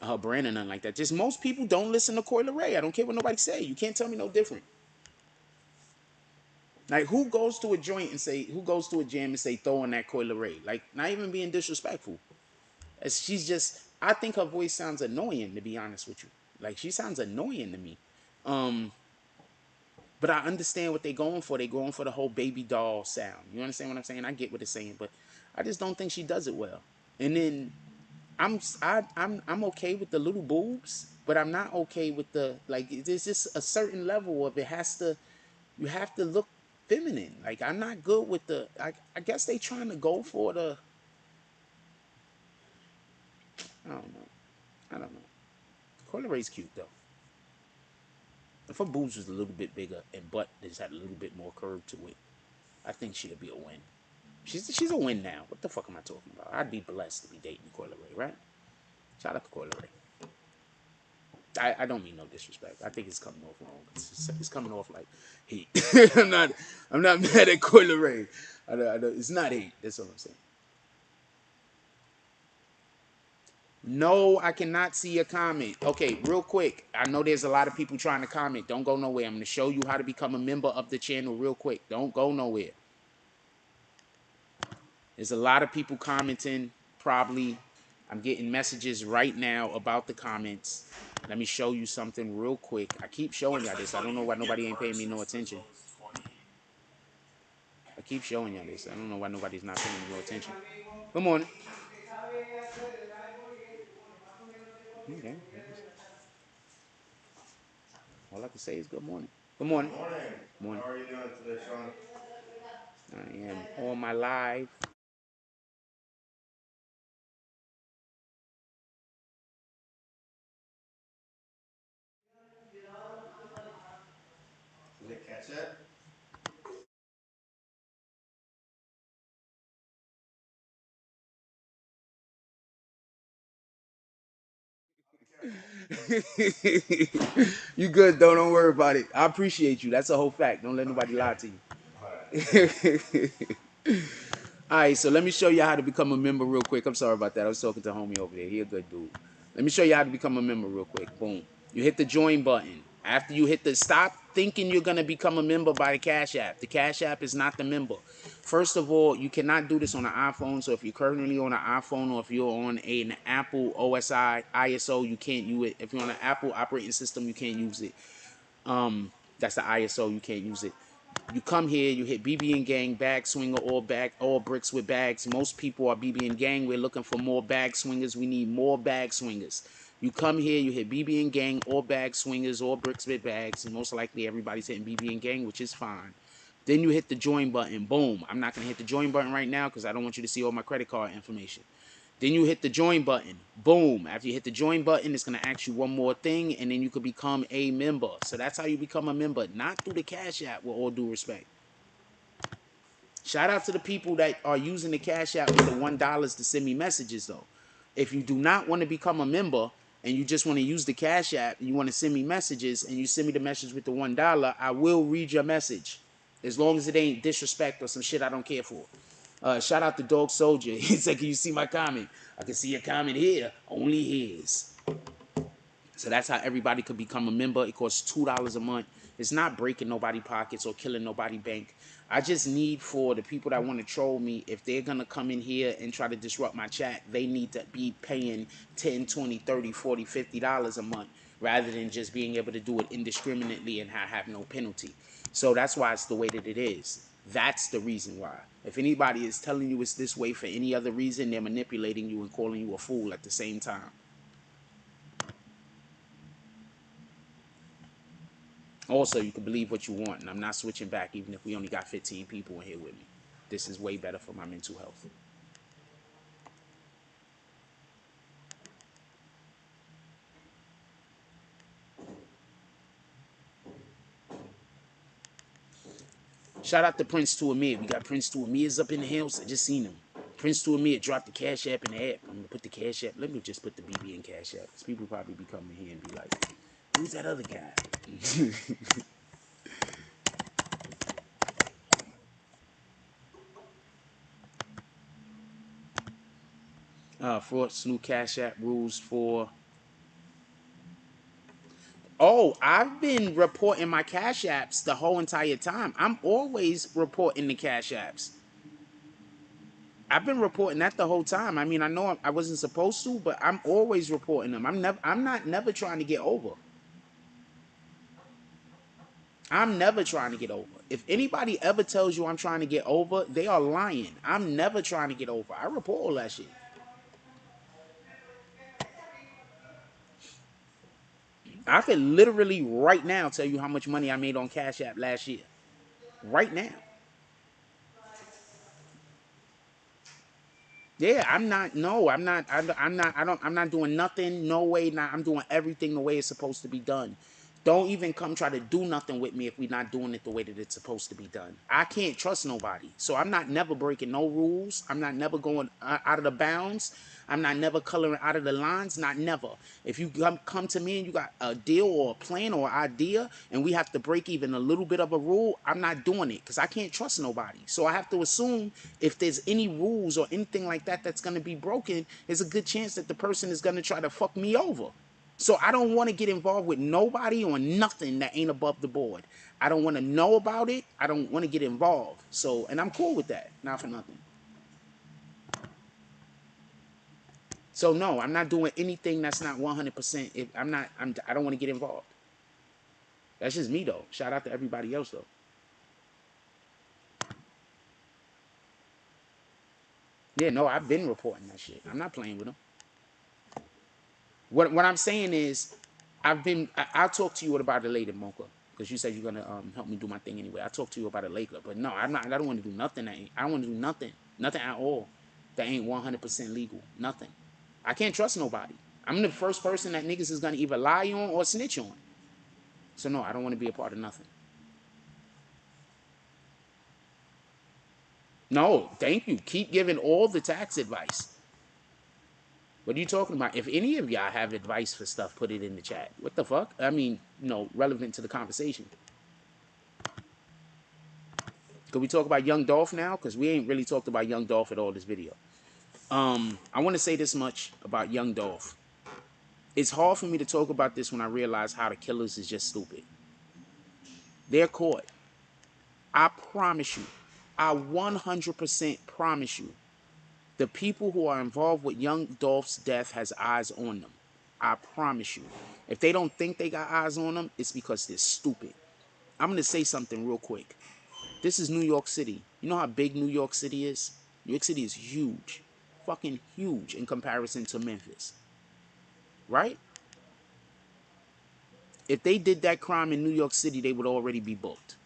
her brand or nothing like that. Just most people don't listen to Coi Leray. I don't care what nobody say. You can't tell me no different. Like who goes to a joint and say, who goes to a jam and say throw on that Coi Leray? Like not even being disrespectful. As she's just, I think her voice sounds annoying to be honest with you. Like she sounds annoying to me. But I understand what they're going for. They're going for the whole baby doll sound. You understand what I'm saying? I get what it's saying, but I just don't think she does it well. And then I'm okay with the little boobs, but I'm not okay with the like. There's just a certain level of it has to. You have to look feminine. Like I'm not good with the. I guess they trying to go for the. I don't know. I don't know. Coi Leray's cute though. If her boobs was a little bit bigger and butt just had a little bit more curve to it, I think she'd be a win. She's a win now. What the fuck am I talking about? I'd be blessed to be dating Coi Leray, right? Shout out to Coi Leray. I don't mean no disrespect. I think it's coming off wrong. It's coming off like hate. I'm not mad at Coyle Ray. It's not hate. That's all I'm saying. No, I cannot see a comment. Okay, real quick. I know there's a lot of people trying to comment. Don't go nowhere. I'm going to show you how to become a member of the channel real quick. Don't go nowhere. There's a lot of people commenting, probably. I'm getting messages right now about the comments. Let me show you something real quick. I keep showing y'all this. I don't know why nobody ain't paying me no attention. I keep showing y'all this. I don't know why nobody's not paying me no attention. Good morning. Okay. All I can say is good morning. Good morning. Morning. How are you doing today, Sean? I am on my live. Did you catch it? You good though, don't worry about it. I appreciate you. That's a whole fact. Don't let nobody lie to you. All right, so let me show you how to become a member real quick. I'm sorry about that. I was talking to homie over there. He a good dude. Let me show you how to become a member real quick. Boom. You hit the join button. After you hit the stop thinking you're going to become a member by the Cash App. The Cash App is not the member. First of all, you cannot do this on an iPhone. So if you're currently on an iPhone or if you're on an Apple OSI ISO, you can't use it. If you're on an Apple operating system, you can't use it. That's the ISO. You can't use it. You come here, you hit BBN Gang, bag swinger, all bricks with bags. Most people are BBN Gang. We're looking for more bag swingers. We need more bag swingers. You come here, you hit BBN Gang, all bag swingers, all bricks with bags. And most likely everybody's hitting BBN Gang, which is fine. Then you hit the join button. Boom. I'm not going to hit the join button right now because I don't want you to see all my credit card information. Then you hit the join button. Boom. After you hit the join button, it's going to ask you one more thing, and then you could become a member. So that's how you become a member, not through the Cash App, with all due respect. Shout out to the people that are using the Cash App with the $1 to send me messages, though. If you do not want to become a member and you just want to use the Cash App and you want to send me messages and you send me the message with the $1, I will read your message. As long as it ain't disrespect or some shit I don't care for. Shout out to Dog Soldier. He said, can you see my comment? I can see your comment here. Only his. So that's how everybody could become a member. It costs $2 a month. It's not breaking nobody's pockets or killing nobody's bank. I just need for the people that want to troll me, if they're going to come in here and try to disrupt my chat, they need to be paying $10, $20, $30, $40, $50 a month rather than just being able to do it indiscriminately and have no penalty. So that's why it's the way that it is. That's the reason why. If anybody is telling you it's this way for any other reason, they're manipulating you and calling you a fool at the same time. Also, you can believe what you want, and I'm not switching back even if we only got 15 people in here with me. This is way better for my mental health. Shout out to Prince to Amir. We got Prince to Amir's up in the hills. I just seen him. Prince to Amir dropped the Cash App in the app. I'm going to put the Cash App. Let me just put the BB in Cash App. Because people probably be coming here and be like, who's that other guy? Fraud's new Cash App rules for... Oh, I've been reporting my Cash Apps the whole entire time. I'm always reporting the Cash Apps. I've been reporting that the whole time. I mean, I know I wasn't supposed to, but I'm always reporting them. I'm not never trying to get over. I'm never trying to get over. If anybody ever tells you I'm trying to get over, they are lying. I'm never trying to get over. I report all that shit. I could literally right now tell you how much money I made on Cash App last year. Right now. Yeah, I'm not. No, I'm not. I'm not. I'm not doing nothing. No way. Not. I'm doing everything the way it's supposed to be done. Don't even come try to do nothing with me if we're not doing it the way that it's supposed to be done. I can't trust nobody. So I'm not never breaking no rules. I'm not never going out of the bounds. I'm not never coloring out of the lines. Not never. If you come to me and you got a deal or a plan or idea and we have to break even a little bit of a rule, I'm not doing it because I can't trust nobody. So I have to assume if there's any rules or anything like that that's going to be broken, there's a good chance that the person is going to try to fuck me over. So I don't want to get involved with nobody or nothing that ain't above the board. I don't want to know about it. I don't want to get involved. So, and I'm cool with that. Not for nothing. So no, I'm not doing anything that's not 100%. If I don't want to get involved. That's just me though. Shout out to everybody else though. Yeah, no, I've been reporting that shit. I'm not playing with them. What I'm saying is, I'll talk to you about it later, Mocha, because you said you're gonna help me do my thing anyway. I'll talk to you about it later. But no, I'm not. I don't want to do nothing. I don't want to do nothing at all that ain't 100% legal. Nothing. I can't trust nobody. I'm the first person that niggas is gonna either lie on or snitch on. So no, I don't want to be a part of nothing. No, thank you. Keep giving all the tax advice. What are you talking about? If any of y'all have advice for stuff, put it in the chat. What the fuck? I mean, relevant to the conversation. Could we talk about Young Dolph now? Because we ain't really talked about Young Dolph at all this video. I want to say this much about Young Dolph. It's hard for me to talk about this when I realize how the killers is just stupid. They're caught. I promise you. I 100% promise you. The people who are involved with Young Dolph's death has eyes on them. I promise you. If they don't think they got eyes on them, it's because they're stupid. I'm going to say something real quick. This is New York City. You know how big New York City is? New York City is huge. Fucking huge in comparison to Memphis. Right? If they did that crime in New York City, they would already be booked.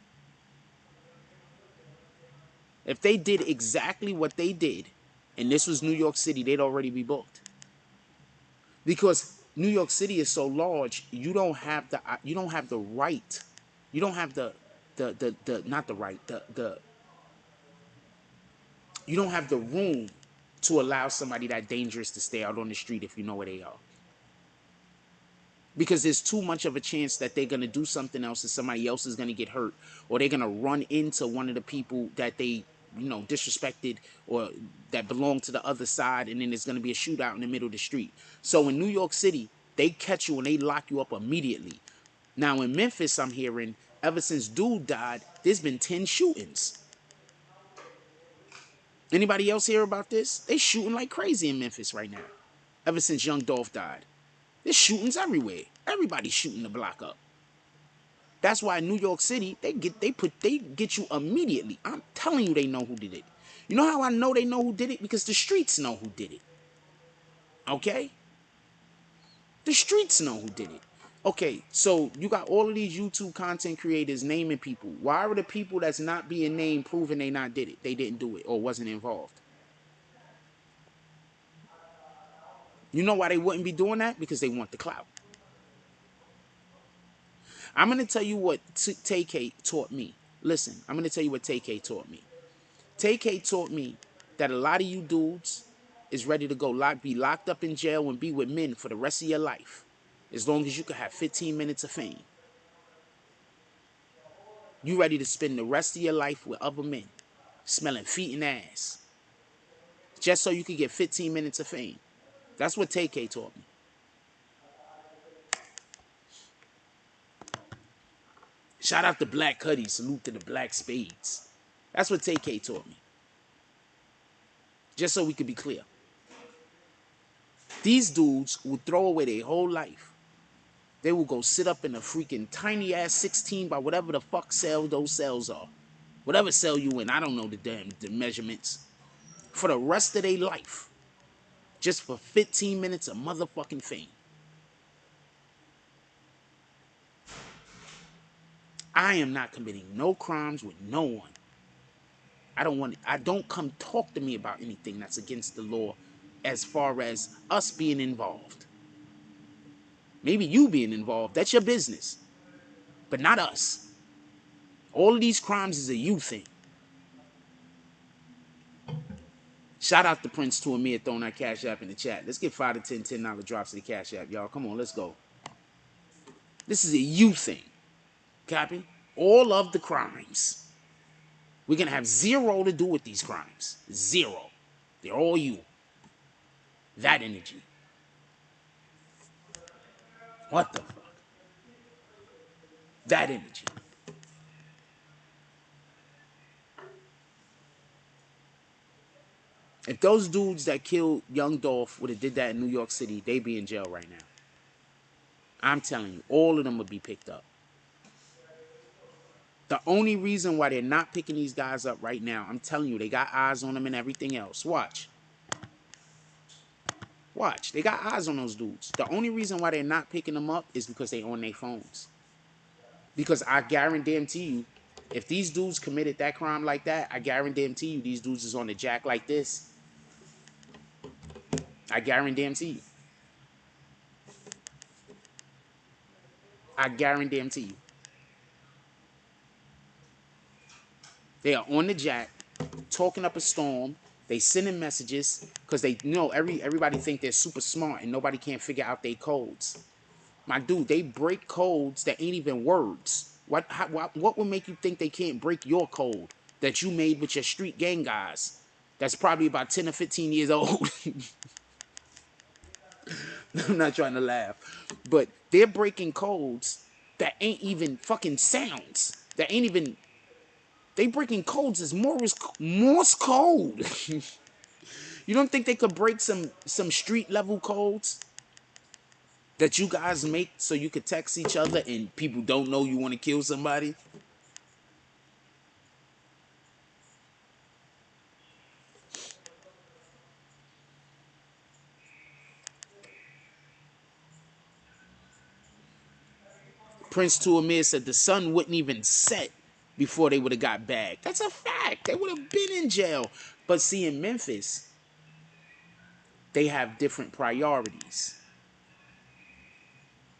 If they did exactly what they did, and this was New York City, they'd already be booked. Because New York City is so large, you don't have the right. You don't have not the right, you don't have the room to allow somebody that dangerous to stay out on the street if you know where they are. Because there's too much of a chance that they're going to do something else and somebody else is going to get hurt, or they're going to run into one of the people that they, disrespected or that belong to the other side, and then there's going to be a shootout in the middle of the street. So in New York City, they catch you and they lock you up immediately. Now in Memphis, I'm hearing, ever since dude died, there's been 10 shootings. Anybody else hear about this? They shooting like crazy in Memphis right now. Ever since Young Dolph died. There's shootings everywhere. Everybody's shooting the block up. That's why in New York City, they get you immediately. I'm telling you, they know who did it. You know how I know they know who did it? Because the streets know who did it. Okay? The streets know who did it. Okay, so you got all of these YouTube content creators naming people. Why are the people that's not being named proving they not did it? They didn't do it or wasn't involved. You know why they wouldn't be doing that? Because they want the clout. I'm going to tell you what Tay-K taught me. Listen, I'm going to tell you what Tay-K taught me. Tay-K taught me that a lot of you dudes is ready to go be locked up in jail and be with men for the rest of your life. As long as you can have 15 minutes of fame. You ready to spend the rest of your life with other men, smelling feet and ass. Just so you can get 15 minutes of fame. That's what Tay-K taught me. Shout out to Black Cuddy. Salute to the Black Spades. That's what Tay-K taught me. Just so we could be clear. These dudes will throw away their whole life. They will go sit up in a freaking tiny ass 16 by whatever the fuck cell those cells are. Whatever cell you in, I don't know the measurements. For the rest of their life. Just for 15 minutes of motherfucking fame. I am not committing no crimes with no one. I don't come talk to me about anything that's against the law as far as us being involved. Maybe you being involved, that's your business. but not us. All of these crimes is a you thing. Shout out to Prince to Amir throwing that Cash App in the chat. Let's get 5 to 10 $10 drops to the Cash App, y'all. Come on, let's go. This is a you thing. Copy? All of the crimes. We're going to have zero to do with these crimes. Zero. They're all you. That energy. What the fuck? That energy. If those dudes that killed young Dolph would have did that in New York City, they'd be in jail right now. I'm telling you, all of them would be picked up. The only reason why they're not picking these guys up right now, I'm telling you, they got eyes on them and everything else. Watch. Watch. They got eyes on those dudes. The only reason why they're not picking them up is because they on their phones. Because I guarantee you, if these dudes committed that crime like that, I guarantee you these dudes is on the jack like this. I guarantee you. I guarantee you. They are on the jack, talking up a storm. They sending messages because they know everybody think they're super smart and nobody can't figure out their codes. My dude, they break codes that ain't even words. What would make you think they can't break your code that you made with your street gang guys? That's probably about 10 or 15 years old. I'm not trying to laugh. But they're breaking codes that ain't even fucking sounds. That ain't even... They breaking codes as Morse code. You don't think they could break some street level codes that you guys make so you could text each other and people don't know you want to kill somebody? Prince to Amir said the sun wouldn't even set before they would have got bagged. That's a fact. They would have been in jail. But see, in Memphis, they have different priorities.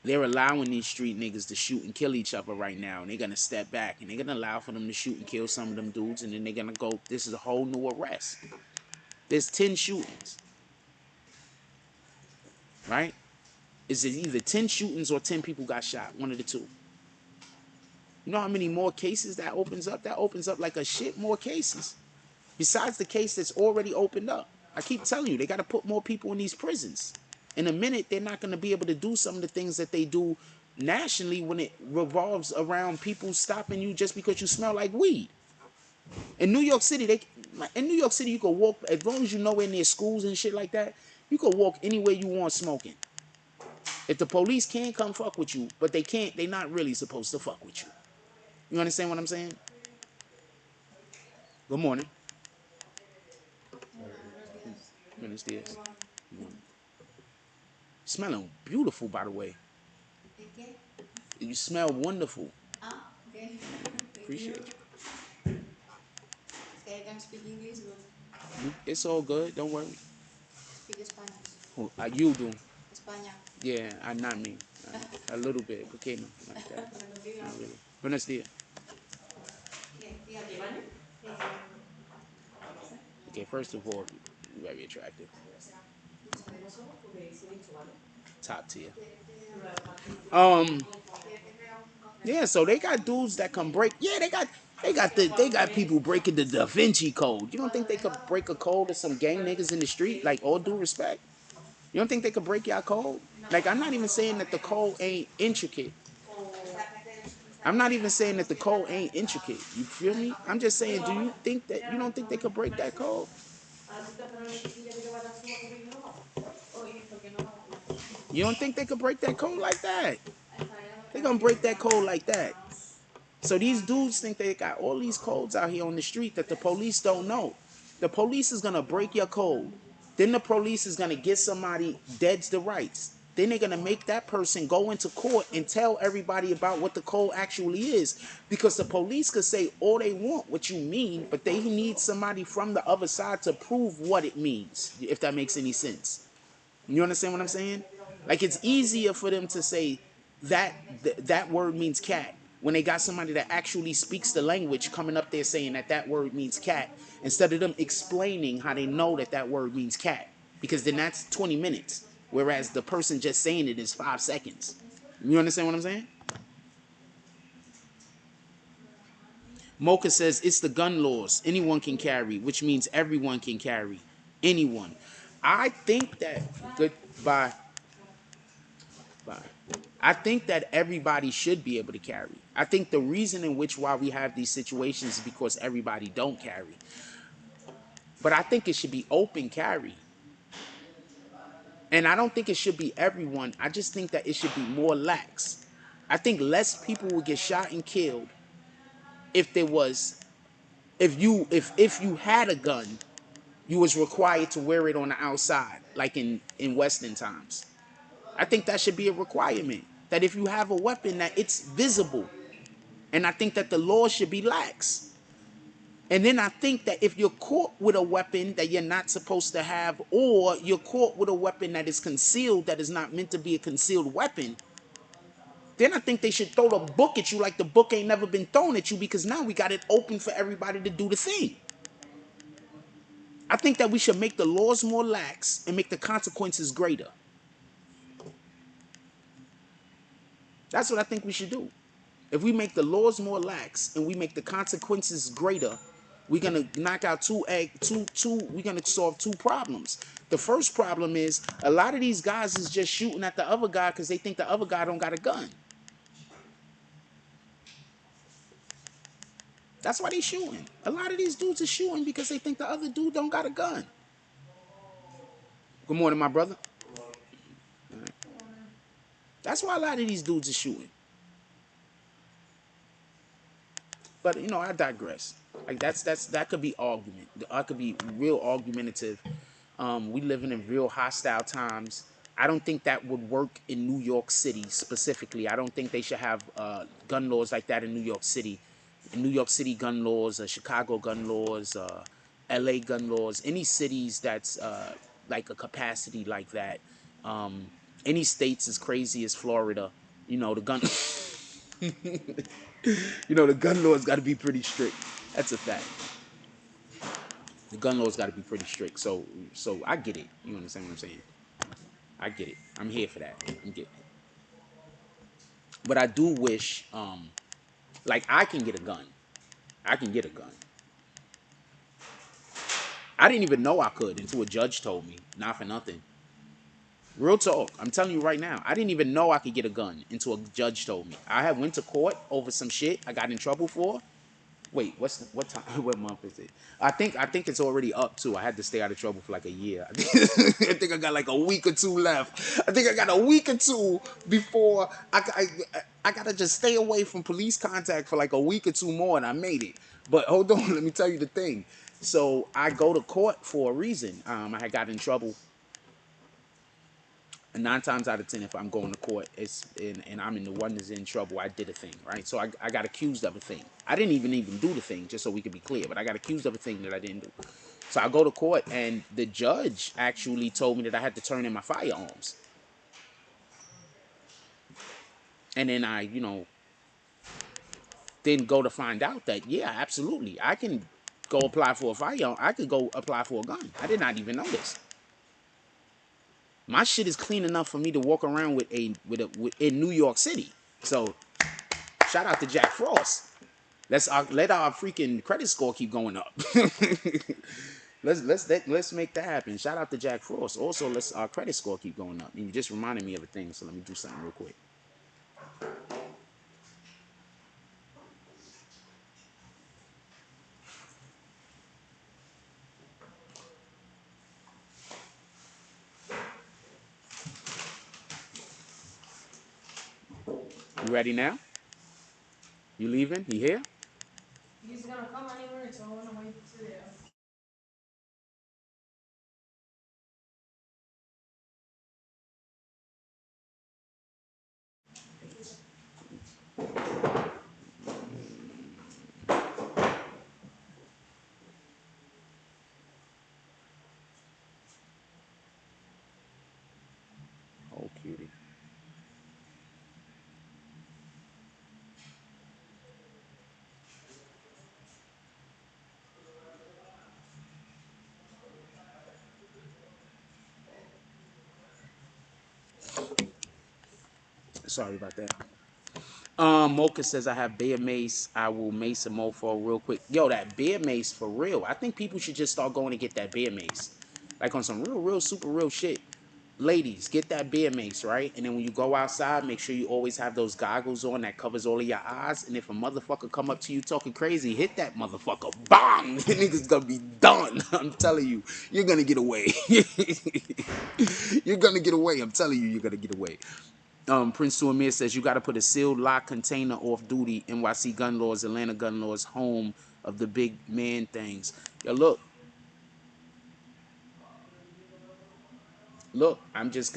They're allowing these street niggas to shoot and kill each other right now. And they're going to step back. And they're going to allow for them to shoot and kill some of them dudes. And then they're going to go, this is a whole new arrest. There's 10 shootings. Right? Is it either 10 shootings or 10 people got shot? One of the two. You know how many more cases that opens up? That opens up like a shit more cases. Besides the case that's already opened up. I keep telling you, they got to put more people in these prisons. In a minute, they're not going to be able to do some of the things that they do nationally when it revolves around people stopping you just because you smell like weed. In New York City, you can walk, as long as you know in their schools and shit like that, you can walk anywhere you want smoking. If the police can't come fuck with you, but they're not really supposed to fuck with you. You understand what I'm saying? Good morning. Buenos dias. Good morning. Smelling beautiful, by the way. You smell wonderful. Okay. Appreciate it. I can speak English, but It's all good. Don't worry. speak Spanish. Who, you do. España. Yeah, not me. A little bit. Pequeño. Like that. Not really. Buenos dias. Okay, first of all, very attractive. Top tier. Yeah, so they got dudes that can break. Yeah, they got people breaking the Da Vinci Code. You don't think they could break a code of some gang niggas in the street? Like, all due respect. You don't think they could break y'all code? Like, I'm not even saying that the code ain't intricate. I'm not even saying that the code ain't intricate. You feel me? I'm just saying, you don't think they could break that code? You don't think they could break that code like that? They gonna break that code like that. So these dudes think they got all these codes out here on the street that the police don't know. The police is gonna break your code. Then the police is gonna get somebody dead's the rights. Then they're gonna make that person go into court and tell everybody about what the code actually is. Because the police could say all they want what you mean, but they need somebody from the other side to prove what it means, if that makes any sense. You understand what I'm saying? Like, it's easier for them to say that word means cat when they got somebody that actually speaks the language coming up there saying that that word means cat, instead of them explaining how they know that that word means cat, because then that's 20 minutes, whereas the person just saying it is 5 seconds. You understand what I'm saying? Mocha says it's the gun laws. Anyone can carry, which means everyone can carry. Anyone. I think that goodbye. Bye. I think that everybody should be able to carry. I think the reason in which why we have these situations is because everybody don't carry. But I think it should be open carry. And I don't think it should be everyone. I just think that it should be more lax. I think less people would get shot and killed if there was if you had a gun, you was required to wear it on the outside, like in Western times. I think that should be a requirement. That if you have a weapon, that it's visible. And I think that the law should be lax. And then I think that if you're caught with a weapon that you're not supposed to have, or you're caught with a weapon that is concealed, that is not meant to be a concealed weapon, then I think they should throw the book at you like the book ain't never been thrown at you, because now we got it open for everybody to do the thing. I think that we should make the laws more lax and make the consequences greater. That's what I think we should do. If we make the laws more lax and we make the consequences greater, we're gonna knock out we're gonna solve two problems. The first problem is a lot of these guys is just shooting at the other guy because they think the other guy don't got a gun. That's why they shooting. A lot of these dudes are shooting because they think the other dude don't got a gun. Good morning, my brother. Right. That's why a lot of these dudes are shooting. But you know, I digress. Like that could be argument. That could be real argumentative. We living in real hostile times. I don't think that would work in New York City specifically. I don't think they should have gun laws like that in New York City. In New York City, gun laws, Chicago gun laws, LA gun laws, any cities that's like a capacity like that. Any states as crazy as Florida, you know, the gun you know, the gun laws got to be pretty strict. That's a fact. The gun laws got to be pretty strict. So I get it. You understand what I'm saying? I get it. I'm here for that. I'm getting it. But I do wish, like, I can get a gun. I can get a gun. I didn't even know I could until a judge told me. Not for nothing. Real talk. I'm telling you right now. I didn't even know I could get a gun until a judge told me. I had went to court over some shit I got in trouble for. Wait, what time? What month is it? I think it's already up too. I had to stay out of trouble for like a year. I think I got like a week or two left. I think I got a week or two before I gotta just stay away from police contact for like a week or two more, and I made it. But hold on, let me tell you the thing. So I go to court for a reason. I had got in trouble. And 9 times out of 10, if I'm going to court, and I'm in the one that's in trouble, I did a thing, right? So I got accused of a thing. I didn't even do the thing, just so we could be clear, but I got accused of a thing that I didn't do. So I go to court, and the judge actually told me that I had to turn in my firearms. And then I, then go to find out that, yeah, absolutely, I can go apply for a firearm. I could go apply for a gun. I did not even know this. My shit is clean enough for me to walk around with in New York City. So shout out to Jack Frost. Let our freaking credit score keep going up. let's make that happen. Shout out to Jack Frost. Also, let's our credit score keep going up. And you just reminded me of a thing, so let me do something real quick. You ready now? You leaving? You here? He's gonna come anywhere, so I wanna wait till there. Oh, cutie. Sorry about that. Mocha says I have bear mace. I will mace a mofo real quick. Yo, that bear mace for real. I think people should just start going to get that bear mace. Like on some real, super real shit. Ladies, get that bear mace, right? And then when you go outside, make sure you always have those goggles on that covers all of your eyes. And if a motherfucker come up to you talking crazy, hit that motherfucker. Bang! The nigga's gonna be done. I'm telling you, you're gonna get away. You're gonna get away. I'm telling you, you're gonna get away. Prince Suamir says you got to put a sealed lock container off duty. NYC gun laws, Atlanta gun laws, home of the big man things. Yo, look. I'm just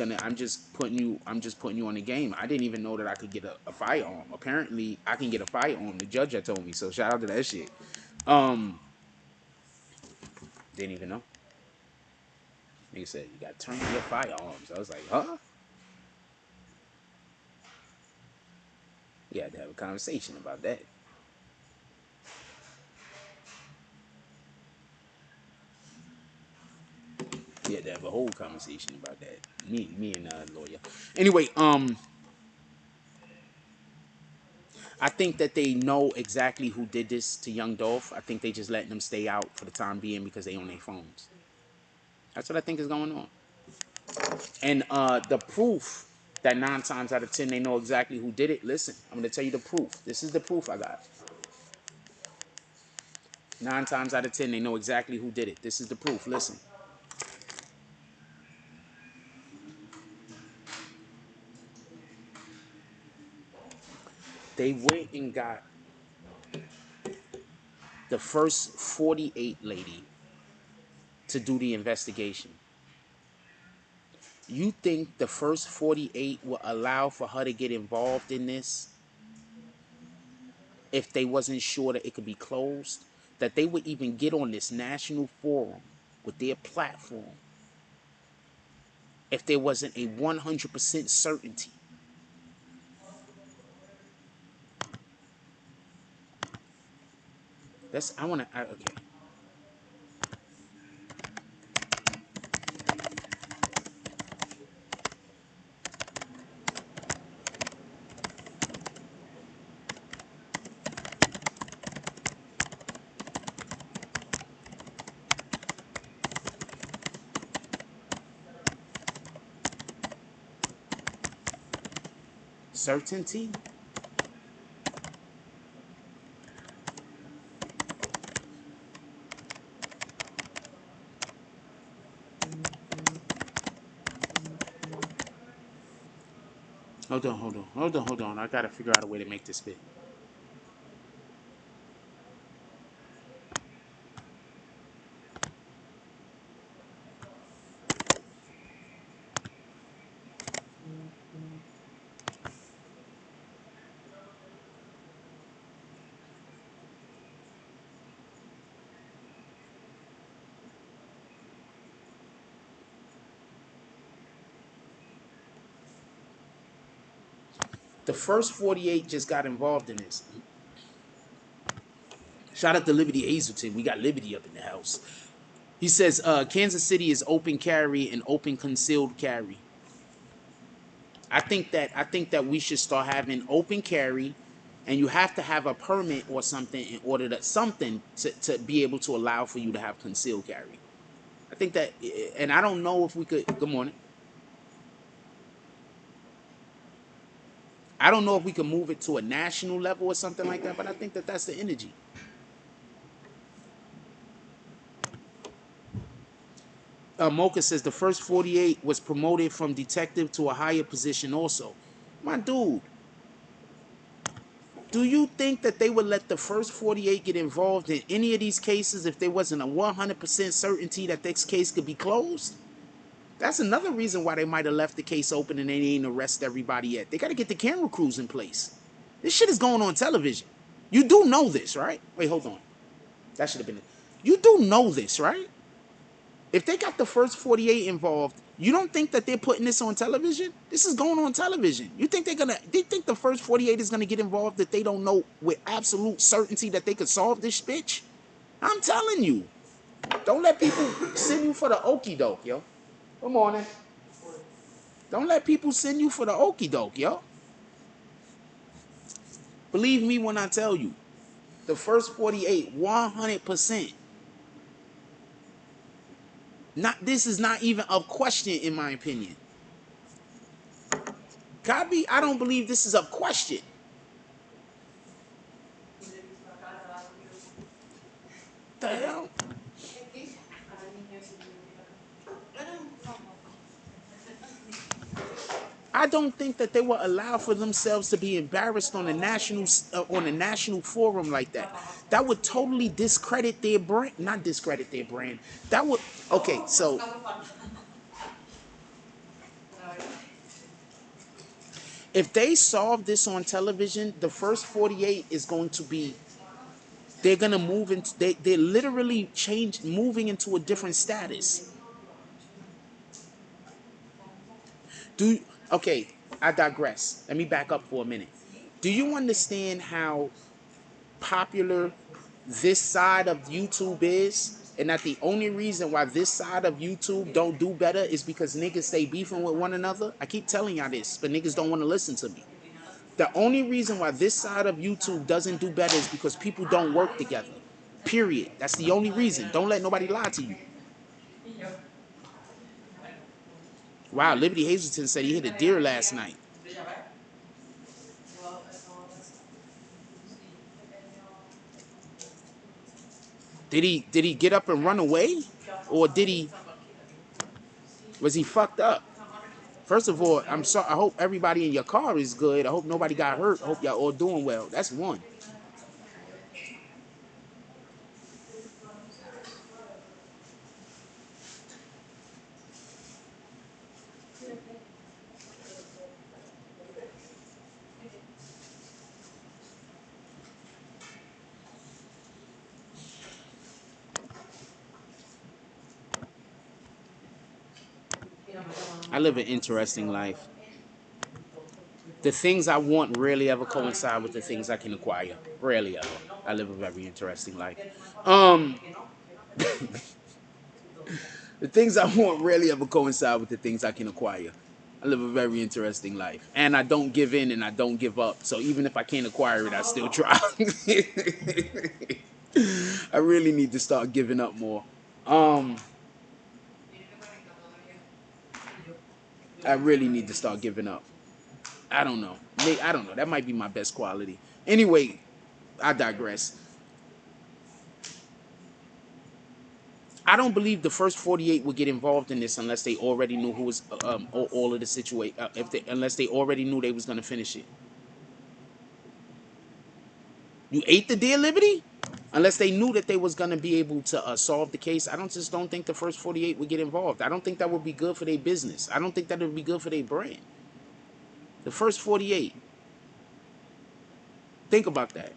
putting you on the game. I didn't even know that I could get a firearm. Apparently, I can get a firearm. The judge had told me. So shout out to that shit. Didn't even know. Nigga said you got to turn in your firearms. I was like, huh? You had to have a conversation about that. We had to have a whole conversation about that. Me and lawyer. Anyway, I think that they know exactly who did this to young Dolph. I think they just letting them stay out for the time being because they on their phones. That's what I think is going on. And the proof that 9 times out of 10 they know exactly who did it. Listen, I'm gonna tell you the proof. This is the proof I got. 9 times out of 10 they know exactly who did it. This is the proof. Listen. They went and got the first 48 lady to do the investigation. You think the first 48 will allow for her to get involved in this if they wasn't sure that it could be closed? That they would even get on this national forum with their platform if there wasn't a 100% certainty? I want to, okay. Certainty? Hold on. I gotta figure out a way to make this fit. The first 48 just got involved in this. Shout out to Liberty Hazelton. We got Liberty up in the house. He says Kansas City is open carry and open concealed carry. I think that we should start having open carry, and you have to have a permit or something in order to be able to allow for you to have concealed carry. I think that, and I don't know if we could. Good morning. I don't know if we can move it to a national level or something like that, but I think that that's the energy. Mocha says the first 48 was promoted from detective to a higher position also. My dude, do you think that they would let the first 48 get involved in any of these cases if there wasn't a 100% certainty that this case could be closed? That's another reason why they might have left the case open and they ain't arrest everybody yet. They got to get the camera crews in place. This shit is going on television. You do know this, right? Wait, hold on. That should have been it. You do know this, right? If they got the first 48 involved, you don't think that they're putting this on television? This is going on television. You think they think the first 48 is gonna get involved that they don't know with absolute certainty that they could solve this bitch? I'm telling you. Don't let people send you for the okie doke, yo. Good morning. Don't let people send you for the okie doke, yo. Believe me when I tell you, the first 48, 100%. This is not even a question in my opinion. Copy? I don't believe this is a question. The hell? I don't think that they will allow for themselves to be embarrassed on a national forum like that. That would totally discredit their brand. Not discredit their brand. That would. Okay, so if they solve this on television, the first 48 is going to be. They're gonna move into. They're literally moving into a different status. Okay, I digress. Let me back up for a minute. Do you understand how popular this side of YouTube is? And that the only reason why this side of YouTube don't do better is because niggas stay beefing with one another? I keep telling y'all this, but niggas don't want to listen to me. The only reason why this side of YouTube doesn't do better is because people don't work together. Period. That's the only reason. Don't let nobody lie to you. Wow, Liberty Hazelton said he hit a deer last night. Did he get up and run away? Or was he fucked up? First of all, I'm sorry. I hope everybody in your car is good. I hope nobody got hurt. I hope y'all all doing well. That's one. I live an interesting life. The things I want rarely ever coincide with the things I can acquire. Rarely ever. I live a very interesting life. The things I want rarely ever coincide with the things I can acquire. I live a very interesting life. And I don't give in and I don't give up. So even if I can't acquire it, I still try. I really need to start giving up more. I really need to start giving up. I don't know. I don't know. That might be my best quality. Anyway, I digress. I don't believe the first 48 would get involved in this unless they already knew who was all of the situation. Unless they already knew they was gonna finish it. You ate the dear Liberty? Unless they knew that they was gonna be able to solve the case, I don't think the first 48 would get involved. I don't think that would be good for their business. I don't think that would be good for their brand. The first 48. Think about that.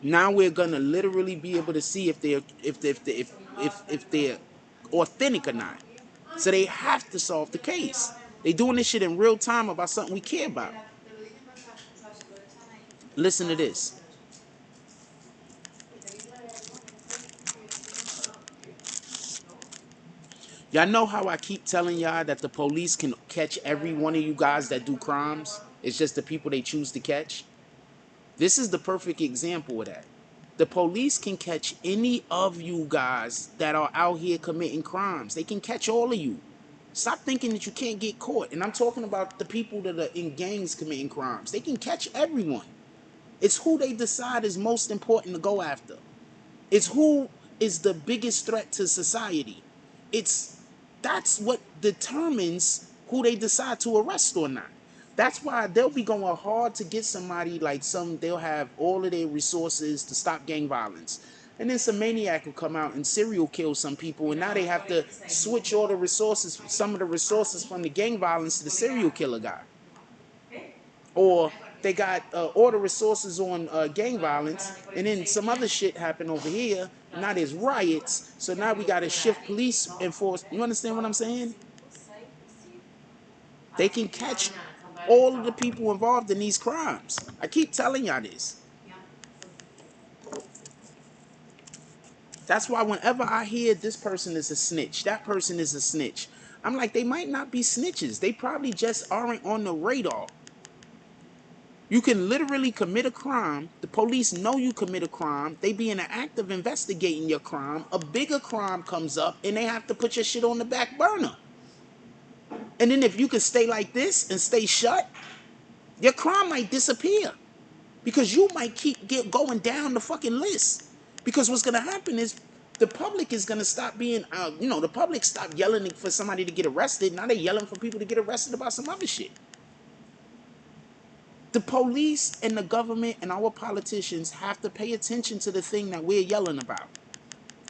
Now we're gonna literally be able to see if they're authentic or not. So they have to solve the case. They doing this shit in real time about something we care about. Listen to this. Y'all know how I keep telling y'all that the police can catch every one of you guys that do crimes? It's just the people they choose to catch. This is the perfect example of that. The police can catch any of you guys that are out here committing crimes. They can catch all of you. Stop thinking that you can't get caught. And I'm talking about the people that are in gangs committing crimes. They can catch everyone. It's who they decide is most important to go after. It's who is the biggest threat to society. That's what determines who they decide to arrest or not. That's why they'll be going hard to get somebody like they'll have all of their resources to stop gang violence. And then some maniac will come out and serial kill some people, and now they have to switch all the resources, some of the resources from the gang violence to the serial killer guy. Or they got all the resources on gang violence, and then some other shit happened over here. Now there's riots, so now we got to shift police enforcement. You understand what I'm saying? They can catch all of the people involved in these crimes. I keep telling y'all this. That's why whenever I hear this person is a snitch, that person is a snitch, I'm like, they might not be snitches. They probably just aren't on the radar. You can literally commit a crime. The police know you commit a crime. They be in the act of investigating your crime. A bigger crime comes up and they have to put your shit on the back burner. And then if you can stay like this and stay shut, your crime might disappear. Because you might keep going down the fucking list. Because what's going to happen is the public is going to stop being, the public stop yelling for somebody to get arrested. Now they're yelling for people to get arrested about some other shit. The police and the government and our politicians have to pay attention to the thing that we're yelling about.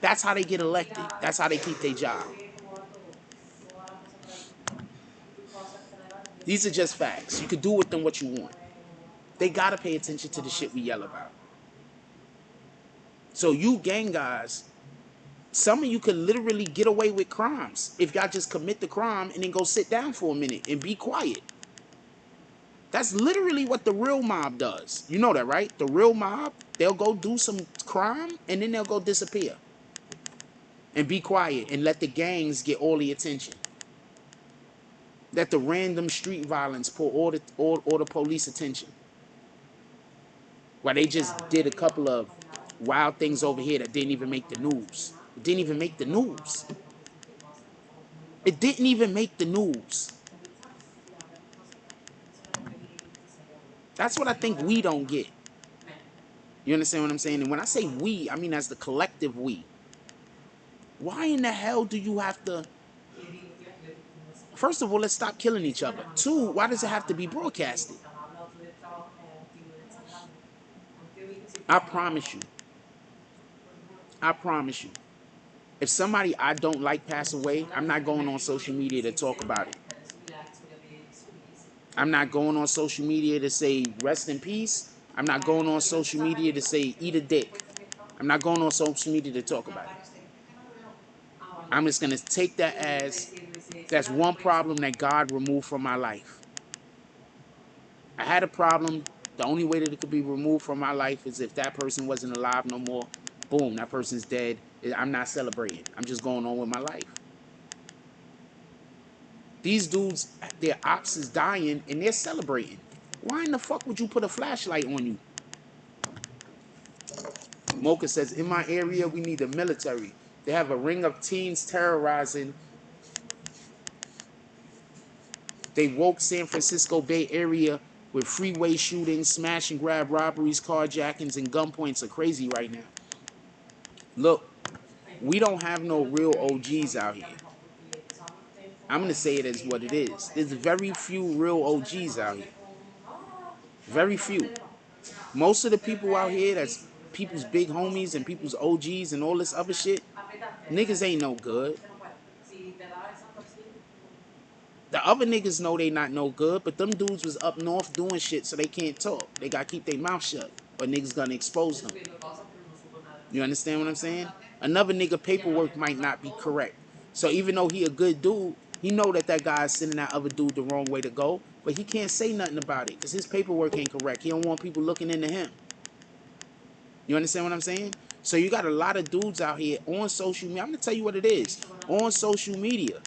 That's how they get elected. That's how they keep their job. These are just facts. You can do with them what you want. They gotta pay attention to the shit we yell about. So you gang guys, some of you could literally get away with crimes if y'all just commit the crime and then go sit down for a minute and be quiet. That's literally what the real mob does. You know that, right? The real mob, they'll go do some crime and then they'll go disappear. And be quiet and let the gangs get all the attention. Let the random street violence pull all the police attention. While they just did a couple of wild things over here that didn't even make the news. It didn't even make the news. It didn't even make the news. That's what I think we don't get. You understand what I'm saying? And when I say we, I mean as the collective we. Why in the hell do you have to... First of all, let's stop killing each other. Two, why does it have to be broadcasted? I promise you. I promise you. If somebody I don't like pass away, I'm not going on social media to talk about it. I'm not going on social media to say rest in peace. I'm not going on social media to say eat a dick. I'm not going on social media to talk about it. I'm just going to take that as that's one problem that God removed from my life. I had a problem. The only way that it could be removed from my life is if that person wasn't alive no more. Boom, that person's dead. I'm not celebrating. I'm just going on with my life. These dudes, their ops is dying and they're celebrating. Why in the fuck would you put a flashlight on you? Mocha says, in my area, we need the military. They have a ring of teens terrorizing. They woke San Francisco Bay Area with freeway shootings, smash and grab robberies, carjackings, and gunpoints are crazy right now. Look, we don't have no real OGs out here. I'm going to say it as what it is. There's very few real OGs out here. Very few. Most of the people out here that's people's big homies and people's OGs and all this other shit, niggas ain't no good. The other niggas know they not no good, but them dudes was up north doing shit so they can't talk. They got to keep their mouth shut or niggas gonna expose them. You understand what I'm saying? Another nigga paperwork might not be correct. So even though he a good dude, he know that that guy is sending that other dude the wrong way to go, but he can't say nothing about it because his paperwork ain't correct. He don't want people looking into him. You understand what I'm saying? So you got a lot of dudes out here on social media. I'm going to tell you what it is. On social media,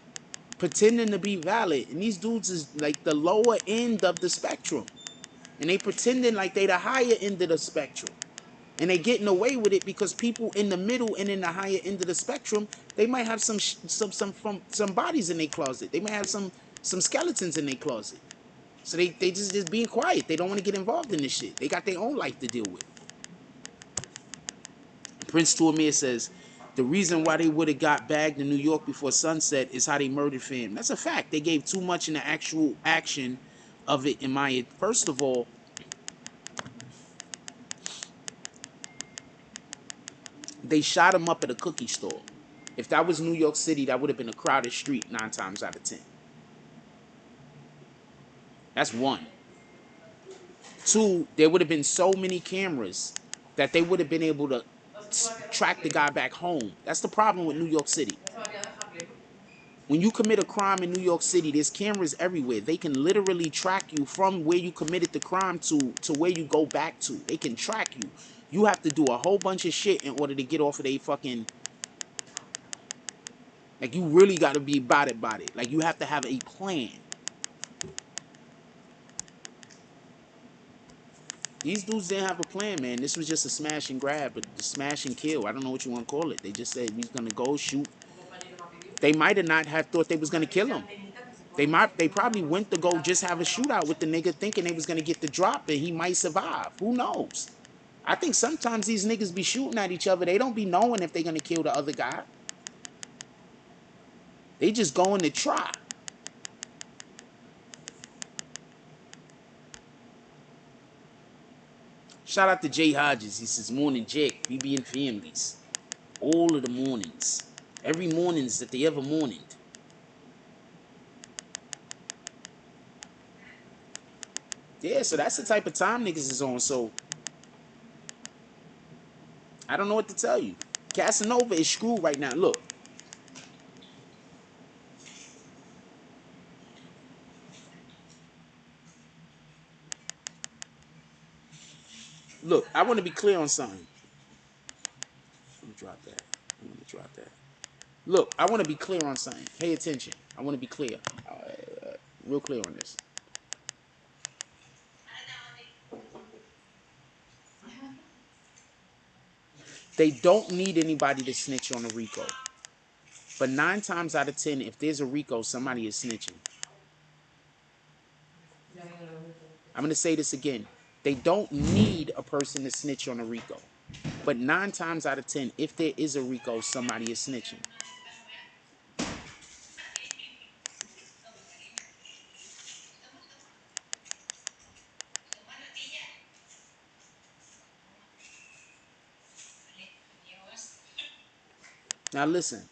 pretending to be valid. And these dudes is like the lower end of the spectrum. And they pretending like they the higher end of the spectrum. And they getting away with it because people in the middle and in the higher end of the spectrum, they might have some bodies in their closet. They might have some skeletons in their closet. So they just being quiet. They don't want to get involved in this shit. They got their own life to deal with. Prince Tourmere says, the reason why they would have got bagged in New York before sunset is how they murdered fam. That's a fact. They gave too much in the actual action of it in my... First of all, they shot him up at a cookie store. If that was New York City, that would have been a crowded street 9 times out of 10. That's one. Two, there would have been so many cameras that they would have been able to track the guy back home. That's the problem with New York City. When you commit a crime in New York City, there's cameras everywhere. They can literally track you from where you committed the crime to where you go back to. They can track you. You have to do a whole bunch of shit in order to get off of their fucking... Like, you really got to be about it. Like, you have to have a plan. These dudes didn't have a plan, man. This was just a smash and grab, but the smash and kill. I don't know what you want to call it. They just said we was gonna go shoot. They might have not have thought they was gonna kill him. They probably went to go just have a shootout with the nigga, thinking they was gonna get the drop and he might survive. Who knows? I think sometimes these niggas be shooting at each other. They don't be knowing if they're gonna kill the other guy. They just going to try. Shout out to Jay Hodges. He says, "Morning, Jake. We be in families. All of the mornings. Every mornings that they ever morninged." Yeah, so that's the type of time niggas is on. So I don't know what to tell you. Casanova is screwed right now. Look. Look, I want to be clear on something. Let me drop that. I'm going to drop that. Look, I want to be clear on something. Pay attention. I want to be clear. Real clear on this. They don't need anybody to snitch on a RICO. But 9 times out of 10, if there's a RICO, somebody is snitching. I'm going to say this again. They don't need a person to snitch on a RICO. But 9 times out of 10, if there is a RICO, somebody is snitching. Now listen.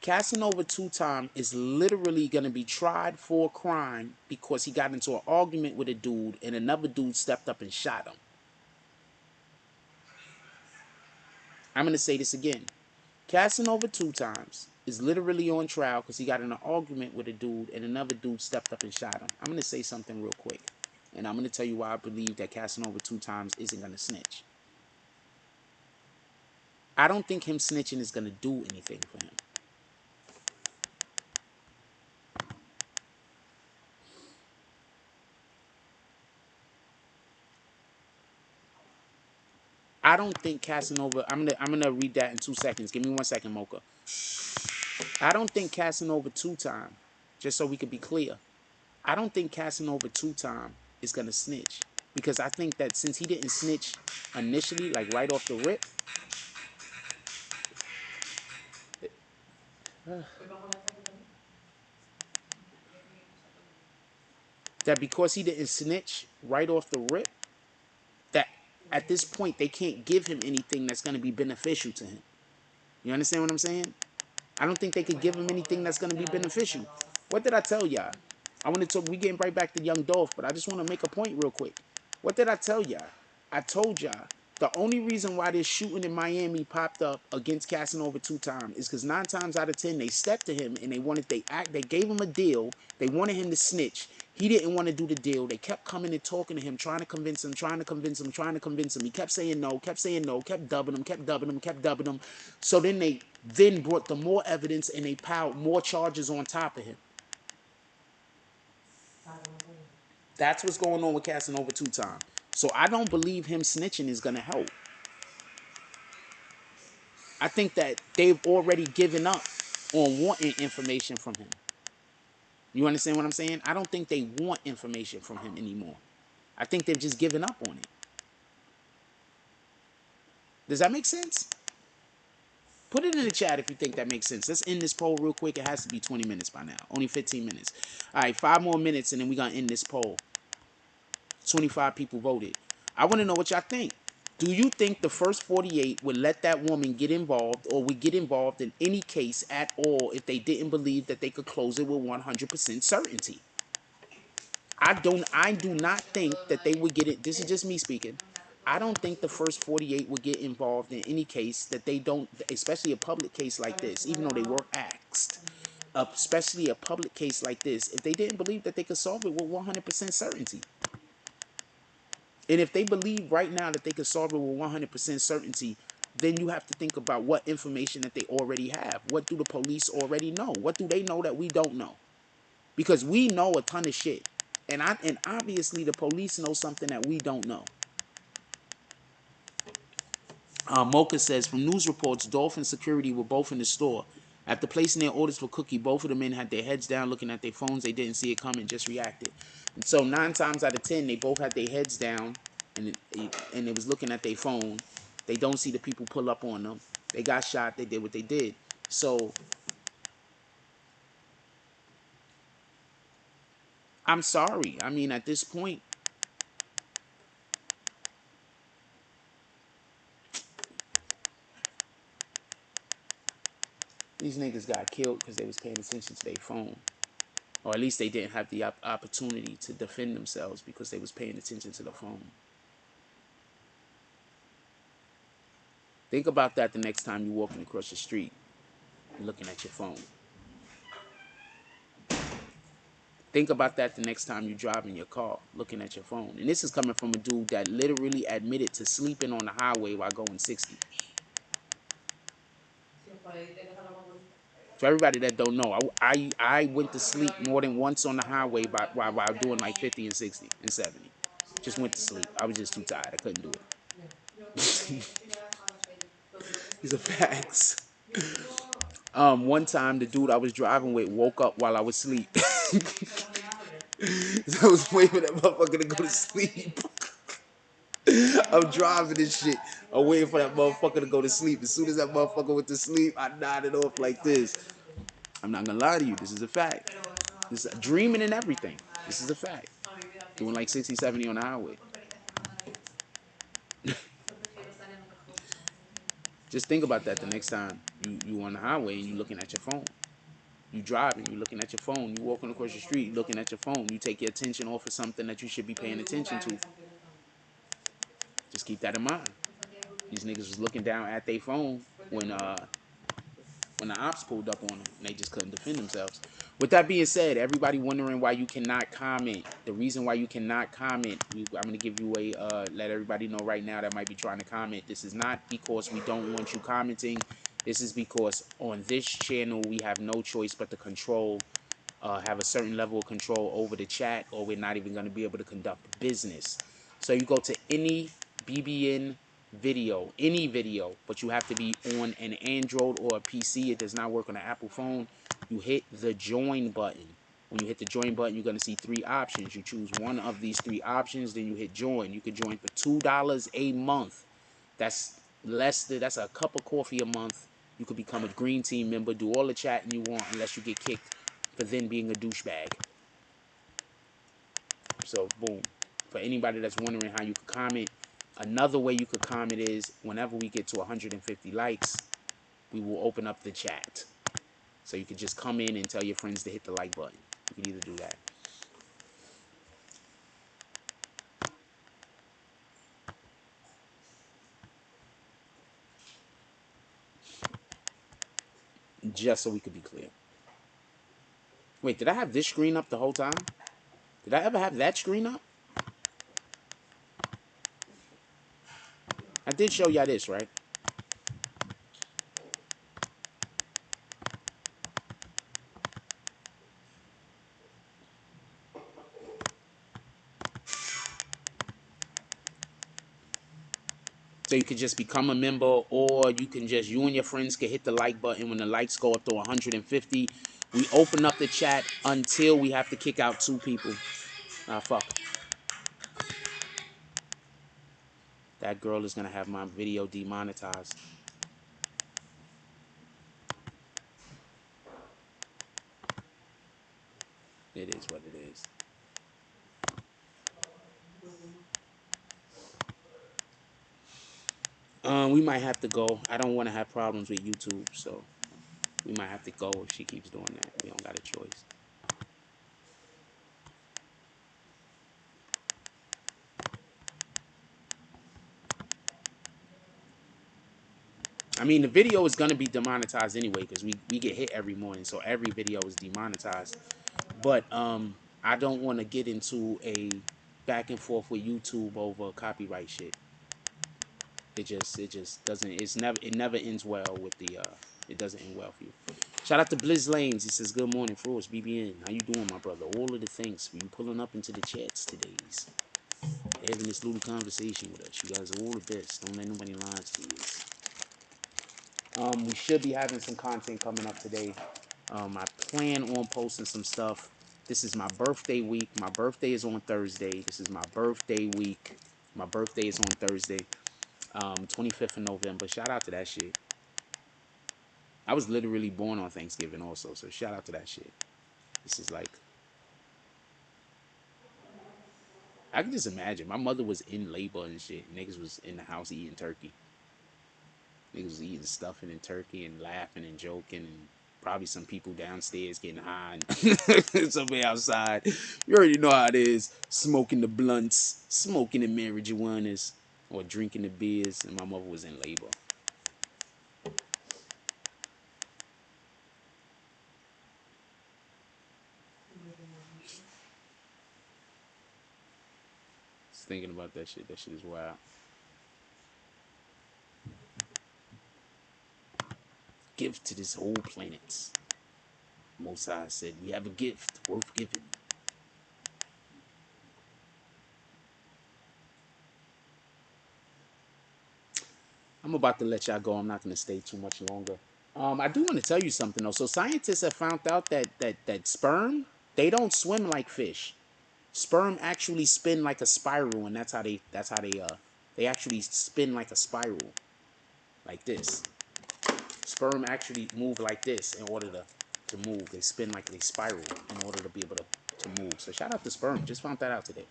Casanova 2-time is literally going to be tried for a crime because he got into an argument with a dude and another dude stepped up and shot him. I'm going to say this again. Casanova 2 times is literally on trial because he got in an argument with a dude and another dude stepped up and shot him. I'm going to say something real quick. And I'm going to tell you why I believe that Casanova 2 times isn't going to snitch. I don't think him snitching is going to do anything for him. I don't think Casanova, I'm gonna read that in 2 seconds. Give me 1 second, Mocha. I don't think Casanova 2-time, just so we can be clear, I don't think Casanova 2-time is gonna snitch. Because I think that since he didn't snitch initially, like right off the rip, that because he didn't snitch right off the rip, that at this point they can't give him anything that's gonna be beneficial to him. You understand what I'm saying? I don't think they could give him anything that's going to be beneficial. What did I tell y'all? I want to talk, we getting right back to young Dolph, but I just want to make a point real quick. What did I tell y'all? I told y'all the only reason why this shooting in Miami popped up against Casanova 2-time is because 9 times out of 10 they stepped to him and they gave him a deal. They wanted him to snitch. He didn't want to do the deal. They kept coming and talking to him, trying to convince him, trying to convince him, trying to convince him. He kept saying no, kept saying no, kept dubbing him, kept dubbing him, kept dubbing him. So then they brought the more evidence and they piled more charges on top of him. That's what's going on with Casanova 2-time. So I don't believe him snitching is going to help. I think that they've already given up on wanting information from him. You understand what I'm saying? I don't think they want information from him anymore. I think they've just given up on it. Does that make sense? Put it in the chat if you think that makes sense. Let's end this poll real quick. It has to be 20 minutes by now. Only 15 minutes. All right, 5 more minutes and then we're going to end this poll. 25 people voted. I want to know what y'all think. Do you think the first 48 would let that woman get involved or would get involved in any case at all if they didn't believe that they could close it with 100% certainty? I do not think that they would get it. This is just me speaking. I don't think the first 48 would get involved in any case that they don't, especially a public case like this, even though they were asked, especially a public case like this, if they didn't believe that they could solve it with 100% certainty. And if they believe right now that they can solve it with 100% certainty, then you have to think about what information that they already have. What do the police already know? What do they know that we don't know? Because we know a ton of shit. And obviously the police know something that we don't know. Mocha says, from news reports, Dolph and security were both in the store. After placing their orders for Cookie, both of the men had their heads down looking at their phones. They didn't see it coming, just reacted. And so 9 times out of 10, they both had their heads down and they was looking at their phone. They don't see the people pull up on them. They got shot. They did what they did. So I'm sorry. I mean, at this point, these niggas got killed because they was paying attention to their phone. Or at least they didn't have the opportunity to defend themselves because they was paying attention to the phone. Think about that the next time you're walking across the street and looking at your phone. Think about that the next time you're driving your car, looking at your phone. And this is coming from a dude that literally admitted to sleeping on the highway while going 60. For everybody that don't know, I went to sleep more than once on the highway while doing like 50 and 60 and 70. Just went to sleep. I was just too tired. I couldn't do it. These are facts. One time the dude I was driving with woke up while I was asleep. So I was waiting for that motherfucker to go to sleep. I'm driving this shit. I'm waiting for that motherfucker to go to sleep. As soon as that motherfucker went to sleep, I nodded off like this. I'm not gonna lie to you. This is a fact. This is dreaming and everything. This is a fact. Doing like 60, 70 on the highway. Just think about that the next time you on the highway and you looking at your phone. You driving, you looking at your phone. You walking across the street, looking at your phone. You take your attention off of something that you should be paying attention to. Just keep that in mind. These niggas was looking down at their phone when the ops pulled up on them and they just couldn't defend themselves. With that being said, everybody wondering why you cannot comment. The reason why you cannot comment, I'm going to give you let everybody know right now that might be trying to comment. This is not because we don't want you commenting. This is because on this channel, we have no choice but to have a certain level of control over the chat, or we're not even going to be able to conduct business. So you go to any BBN video, any video, but you have to be on an Android or a PC. It does not work on an Apple phone. You hit the join button. When you hit the join button, you're going to see 3 options. You choose one of these 3 options, then you hit join. You can join for $2 a month. That's that's a cup of coffee a month. You could become a green team member, do all the chatting you want unless you get kicked for then being a douchebag. So boom. For anybody that's wondering how you could comment, another way you could comment is whenever we get to 150 likes, we will open up the chat. So you could just come in and tell your friends to hit the like button. You can either do that. Just so we could be clear. Wait, did I have this screen up the whole time? Did I ever have that screen up? I did show y'all this, right? So you could just become a member, or you can just, you and your friends can hit the like button. When the likes go up to 150, we open up the chat until we have to kick out 2 people. Ah, fuck. That girl is going to have my video demonetized. It is what it is. We might have to go. I don't want to have problems with YouTube, so we might have to go if she keeps doing that. We don't got a choice. I mean, the video is going to be demonetized anyway because we get hit every morning, so every video is demonetized. But I don't want to get into a back and forth with YouTube over copyright shit. It just doesn't. It never ends well with the. It doesn't end well for you. Shout out to Blizz Lanes. He says, "Good morning, Frost BBN. How you doing, my brother? All of the things for you pulling up into the chats today, having this little conversation with us. You guys are all the best. Don't let nobody lie to you. We should be having some content coming up today. I plan on posting some stuff. This is my birthday week. My birthday is on Thursday. This is my birthday week. My birthday is on Thursday, 25th of November. Shout out to that shit. I was literally born on Thanksgiving also, so shout out to that shit. This is like, I can just imagine. My mother was in labor and shit. Niggas was in the house eating turkey. Niggas was eating stuffing and turkey and laughing and joking, and probably some people downstairs getting high and somebody outside. You already know how it is. Smoking the blunts, smoking the marijuanas, or drinking the beers, and my mother was in labor. Just thinking about that shit. That shit is wild. Gift to this whole planet. Most High said, we have a gift worth giving. I'm about to let y'all go. I'm not going to stay too much longer. I do want to tell you something though. So scientists have found out that sperm, they don't swim like fish. Sperm actually spin like a spiral, and that's how they actually spin like a spiral, like this. Sperm actually move like this in order to move. They spin like they spiral in order to be able to move. So shout out to sperm. Just found that out today.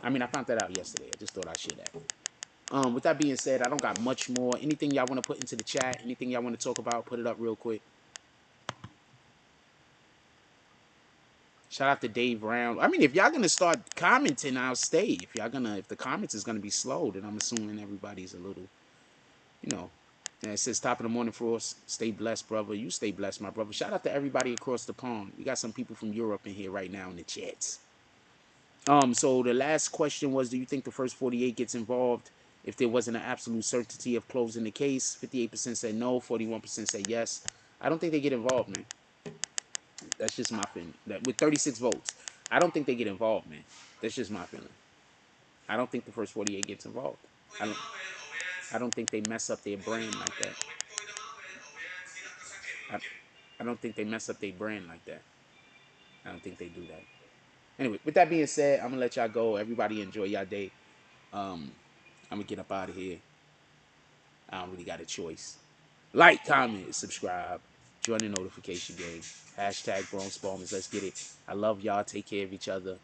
I mean, I found that out yesterday. I just thought I'd share that. With that being said, I don't got much more. Anything y'all want to put into the chat? Anything y'all want to talk about? Put it up real quick. Shout out to Dave Brown. I mean, if y'all gonna start commenting, I'll stay. If the comments is gonna be slow, then I'm assuming everybody's a little, you know. And it says top of the morning for us. Stay blessed, brother. You stay blessed, my brother. Shout out to everybody across the pond. We got some people from Europe in here right now in the chats. So the last question was, do you think the first 48 gets involved if there wasn't an absolute certainty of closing the case? 58% said no, 41% said yes. I don't think they get involved, man. That's just my feeling. That with 36 votes, I don't think they get involved, man. That's just my feeling. I don't think the first 48 gets involved. I don't think they mess up their brand like that. I don't think they mess up their brand like that. I don't think they do that. Anyway, with that being said, I'm gonna let y'all go. Everybody enjoy y'all day. I'm gonna get up out of here. I don't really got a choice. Like, comment, subscribe, join the notification gang. Hashtag Grown Spalmers. Let's get it. I love y'all. Take care of each other.